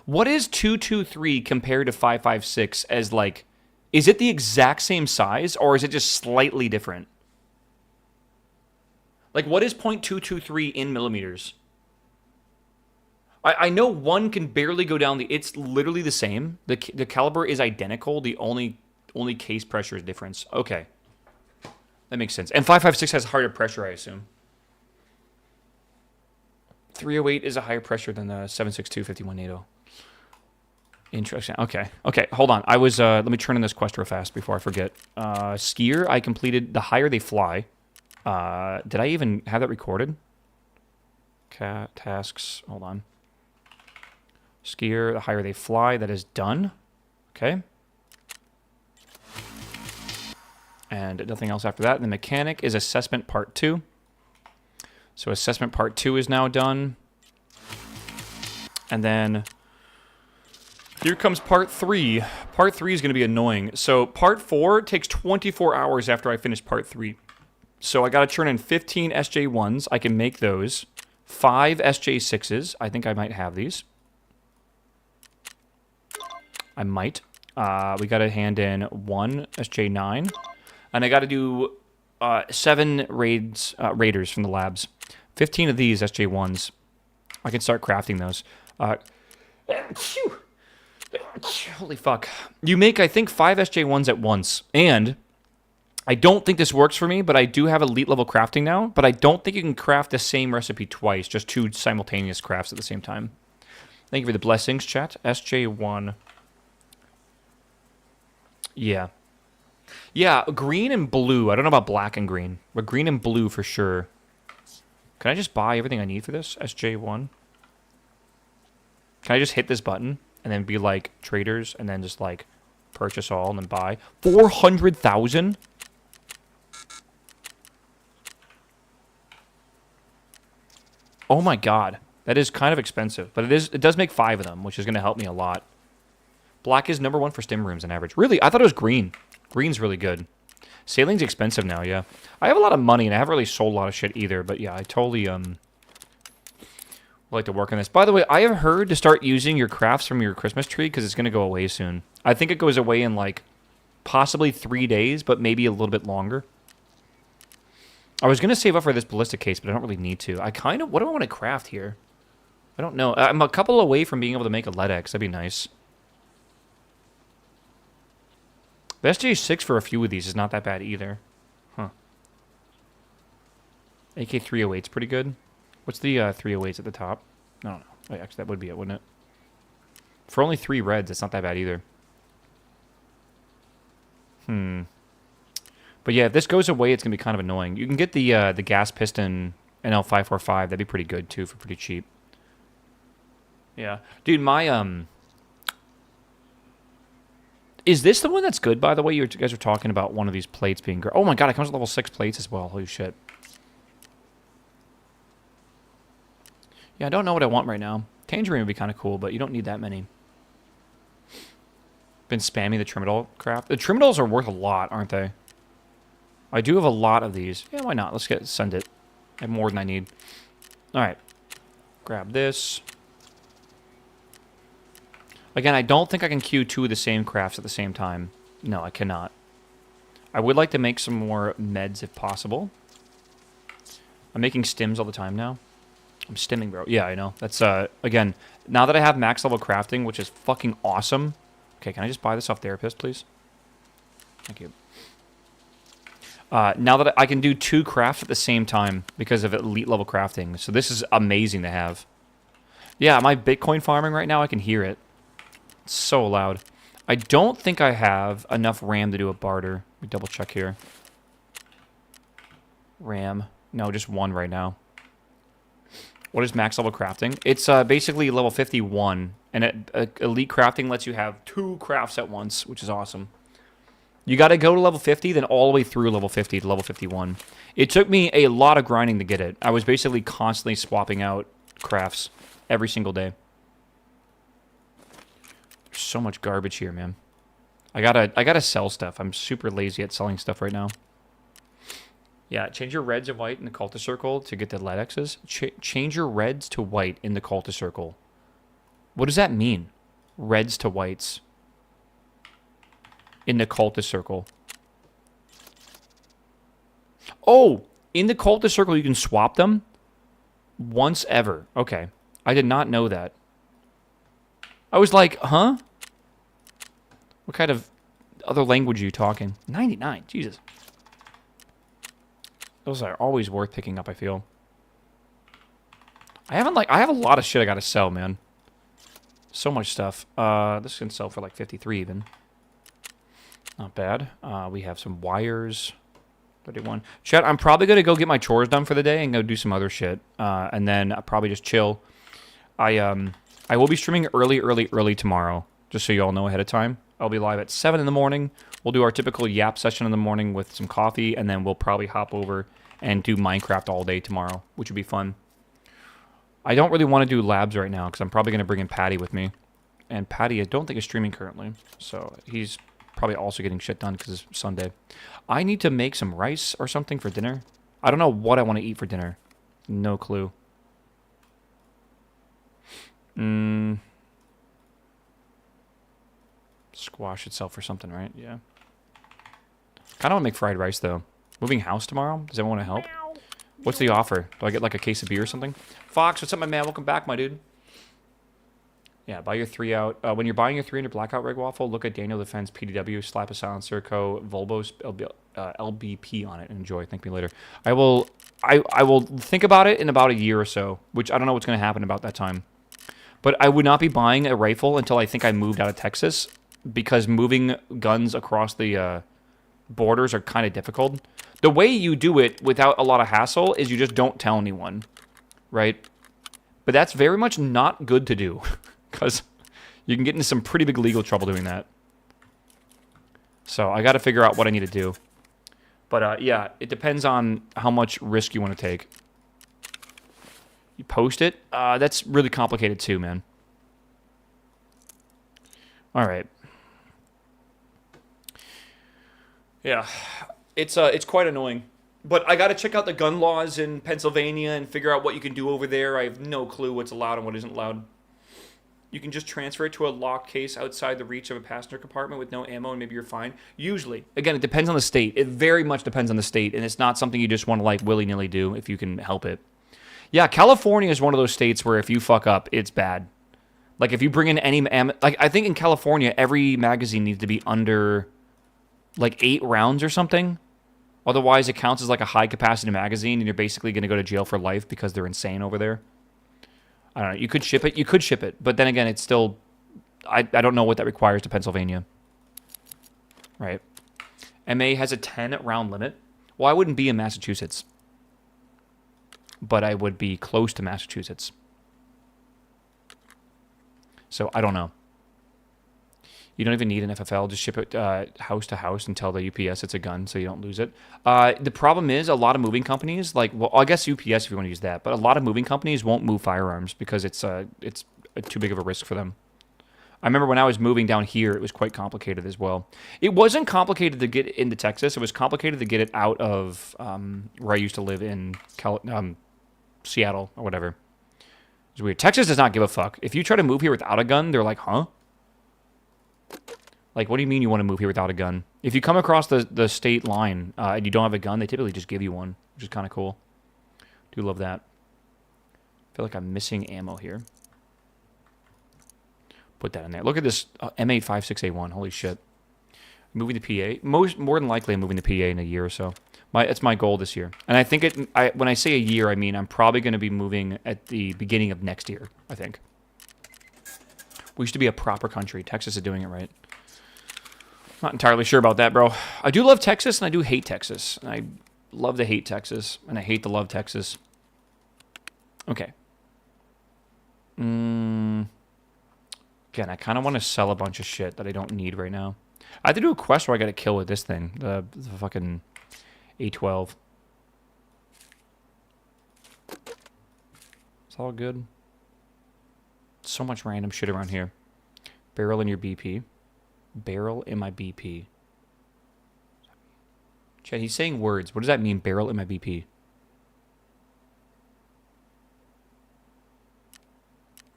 What is 2.23 compared to 5.56 as, like... Is it the exact same size, or is it just slightly different? Like, what is .223 in millimeters? I know one can barely go down the... It's literally the same. The caliber is identical. The only case pressure is difference. Okay. That makes sense. And 5.56 has harder pressure, I assume. 308 is a higher pressure than the 7.62 51 NATO. Interesting. Okay. Okay, hold on. I was... let me turn in this quest real fast before I forget. Skier, I completed the higher they fly. Did I even have that recorded? Tasks. Hold on. Skier, the higher they fly. That is done. Okay. And nothing else after that. The mechanic is assessment part 2. So assessment part 2 is now done. And then here comes part 3. Part 3 is going to be annoying. So part 4 takes 24 hours after I finish part 3. So I got to turn in 15 SJ1s. I can make those. 5 SJ6s. I think I might have these. I might. We got to hand in 1 SJ9. And I got to do 7 raiders from the labs. 15 of these SJ1s. I can start crafting those. Holy fuck. You make, I think, 5 SJ1s at once. And I don't think this works for me, but I do have elite level crafting now. But I don't think you can craft the same recipe twice. Just 2 simultaneous crafts at the same time. Thank you for the blessings, chat. SJ1. Yeah. Yeah, green and blue. I don't know about black and green, but green and blue for sure. Can I just buy everything I need for this? SJ1. Can I just hit this button and then be like traders and then just like purchase all and then buy? 400,000? Oh my god. That is kind of expensive, but it does make 5 of them, which is going to help me a lot. Black is number 1 for stim rooms on average. Really? I thought it was green. Green's really good. Sailing's expensive now, yeah. I have a lot of money, and I haven't really sold a lot of shit either, but yeah, I totally would like to work on this. By the way, I have heard to start using your crafts from your Christmas tree, because it's going to go away soon. I think it goes away in, like, possibly 3 days, but maybe a little bit longer. I was going to save up for this ballistic case, but I don't really need to. I kind of... What do I want to craft here? I don't know. I'm a couple away from being able to make a lead X. That'd be nice. The SJ6 for a few of these is not that bad either. Huh. AK-308's pretty good. What's the 308s at the top? I don't know. Wait, actually, that would be it, wouldn't it? For only 3 reds, it's not that bad either. But yeah, if this goes away, it's going to be kind of annoying. You can get the gas piston NL545. That'd be pretty good, too, for pretty cheap. Yeah. Dude, my... Is this the one that's good, by the way? You guys were talking about one of these plates being good. Oh my god, it comes with level 6 plates as well. Holy shit. Yeah, I don't know what I want right now. Tangerine would be kind of cool, but you don't need that many. Been spamming the Trimadol craft. The Trimadols are worth a lot, aren't they? I do have a lot of these. Yeah, why not? Let's send it. I have more than I need. Alright. Grab this. Again, I don't think I can queue 2 of the same crafts at the same time. No, I cannot. I would like to make some more meds if possible. I'm making stims all the time now. I'm stimming, bro. Yeah, I know. That's, again, now that I have max level crafting, which is fucking awesome. Okay, can I just buy this off Therapist, please? Thank you. Now that I can do 2 crafts at the same time because of elite level crafting. So this is amazing to have. Yeah, my Bitcoin farming right now, I can hear it. It's so loud. I don't think I have enough RAM to do a barter. Let me double check here. RAM. No, just 1 right now. What is max level crafting? It's basically level 51. And elite crafting lets you have 2 crafts at once, which is awesome. You got to go to level 50, then all the way through level 50 to level 51. It took me a lot of grinding to get it. I was basically constantly swapping out crafts every single day. There's so much garbage here, man. I gotta sell stuff. I'm super lazy at selling stuff right now. Yeah, change your reds and white in the cultist circle to get the lead X's. Change your reds to white in the cultist circle. What does that mean? Reds to whites in the cultist circle. Oh, in the cultist circle you can swap them once ever. Okay, I did not know that. I was like, huh? What kind of other language are you talking? 99, Jesus. Those are always worth picking up, I feel. I have a lot of shit I gotta sell, man. So much stuff. This can sell for like 53 even. Not bad. We have some wires. 31. Chat, I'm probably gonna go get my chores done for the day and go do some other shit. And then I'll probably just chill. I will be streaming early tomorrow, just so you all know ahead of time. I'll be live at 7 in the morning. We'll do our typical yap session in the morning with some coffee, and then we'll probably hop over and do Minecraft all day tomorrow, which would be fun. I don't really want to do labs right now, because I'm probably going to bring in Patty with me. And Patty, I don't think is streaming currently, so he's probably also getting shit done because it's Sunday. I need to make some rice or something for dinner. I don't know what I want to eat for dinner. No clue. Squash itself for something, right? Yeah. Kind of want to make fried rice, though. Moving house tomorrow? Does anyone want to help? What's the offer? Do I get like a case of beer or something? Fox, what's up, my man? Welcome back, my dude. Yeah, buy your 3 out. When you're buying your 300 Blackout Rig Waffle, look at Daniel Defense PDW, slap a silencer, Volvo LBP on it, and enjoy. Thank me later. I will think about it in about a year or so, which I don't know what's going to happen about that time. But I would not be buying a rifle until I think I moved out of Texas, because moving guns across the borders are kind of difficult. The way you do it without a lot of hassle is you just don't tell anyone, right? But that's very much not good to do because you can get into some pretty big legal trouble doing that. So I got to figure out what I need to do. But yeah, it depends on how much risk you want to take. You post it. That's really complicated too, man. All right. Yeah, it's quite annoying. But I got to check out the gun laws in Pennsylvania and figure out what you can do over there. I have no clue what's allowed and what isn't allowed. You can just transfer it to a locked case outside the reach of a passenger compartment with no ammo and maybe you're fine. Usually. Again, it depends on the state. It very much depends on the state, and it's not something you just want to like willy-nilly do if you can help it. Yeah, California is one of those states where if you fuck up, it's bad. Like if you bring in any like I think in California every magazine needs to be under like 8 rounds or something. Otherwise, it counts as like a high-capacity magazine, and you're basically going to go to jail for life because they're insane over there. I don't know. You could ship it. You could ship it. But then again, it's still... I don't know what that requires to Pennsylvania. Right. MA has a 10-round limit. Well, I wouldn't be in Massachusetts. But I would be close to Massachusetts. So, I don't know. You don't even need an FFL. Just ship it house to house and tell the UPS it's a gun so you don't lose it. The problem is a lot of moving companies, like, well, I guess UPS if you want to use that, but a lot of moving companies won't move firearms because it's too big of a risk for them. I remember when I was moving down here, it was quite complicated as well. It wasn't complicated to get into Texas. It was complicated to get it out of where I used to live in Seattle or whatever. It's weird. Texas does not give a fuck. If you try to move here without a gun, they're like, huh? Like, what do you mean you want to move here without a gun? If you come across the state line and you don't have a gun, they typically just give you one, which is kind of cool. Do love that. I feel like I'm missing ammo here. Put that in there. Look at this M856A1. Holy shit. Moving to PA. More than likely, I'm moving to PA in a year or so. It's my goal this year. And I think when I say a year, I mean I'm probably going to be moving at the beginning of next year, I think. We used to be a proper country. Texas is doing it right. Not entirely sure about that, bro. I do love Texas, and I do hate Texas. And I love to hate Texas, and I hate to love Texas. Okay. Again, I kind of want to sell a bunch of shit that I don't need right now. I have to do a quest where I got to kill with this thing. The fucking A12. It's all good. So much random shit around here. Barrel in your BP. Barrel in my BP. Chad, he's saying words. What does that mean, barrel in my BP?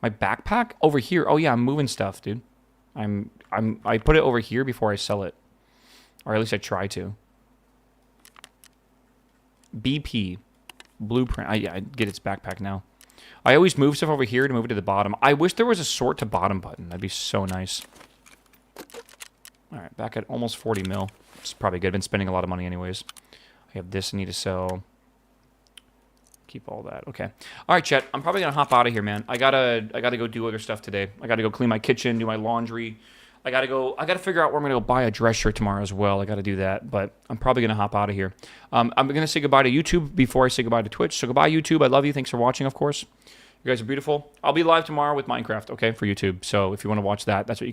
My backpack? Over here. Oh yeah, I'm moving stuff, dude. I put it over here before I sell it. Or at least I try to. BP. Blueprint. I get its backpack now. I always move stuff over here to move it to the bottom. I wish there was a sort to bottom button. That'd be so nice. Alright, back at almost 40 mil. It's probably good. I've been spending a lot of money anyways. I have this I need to sell. Keep all that. Okay. Alright, chat. I'm probably gonna hop out of here, man. I gotta go do other stuff today. I gotta go clean my kitchen, do my laundry. I gotta figure out where I'm gonna go buy a dress shirt tomorrow as well. I gotta do that, but I'm probably gonna hop out of here. I'm gonna say goodbye to YouTube before I say goodbye to Twitch. So goodbye, YouTube. I love you. Thanks for watching, of course. You guys are beautiful. I'll be live tomorrow with Minecraft, okay, for YouTube. So if you want to watch that, that's what you can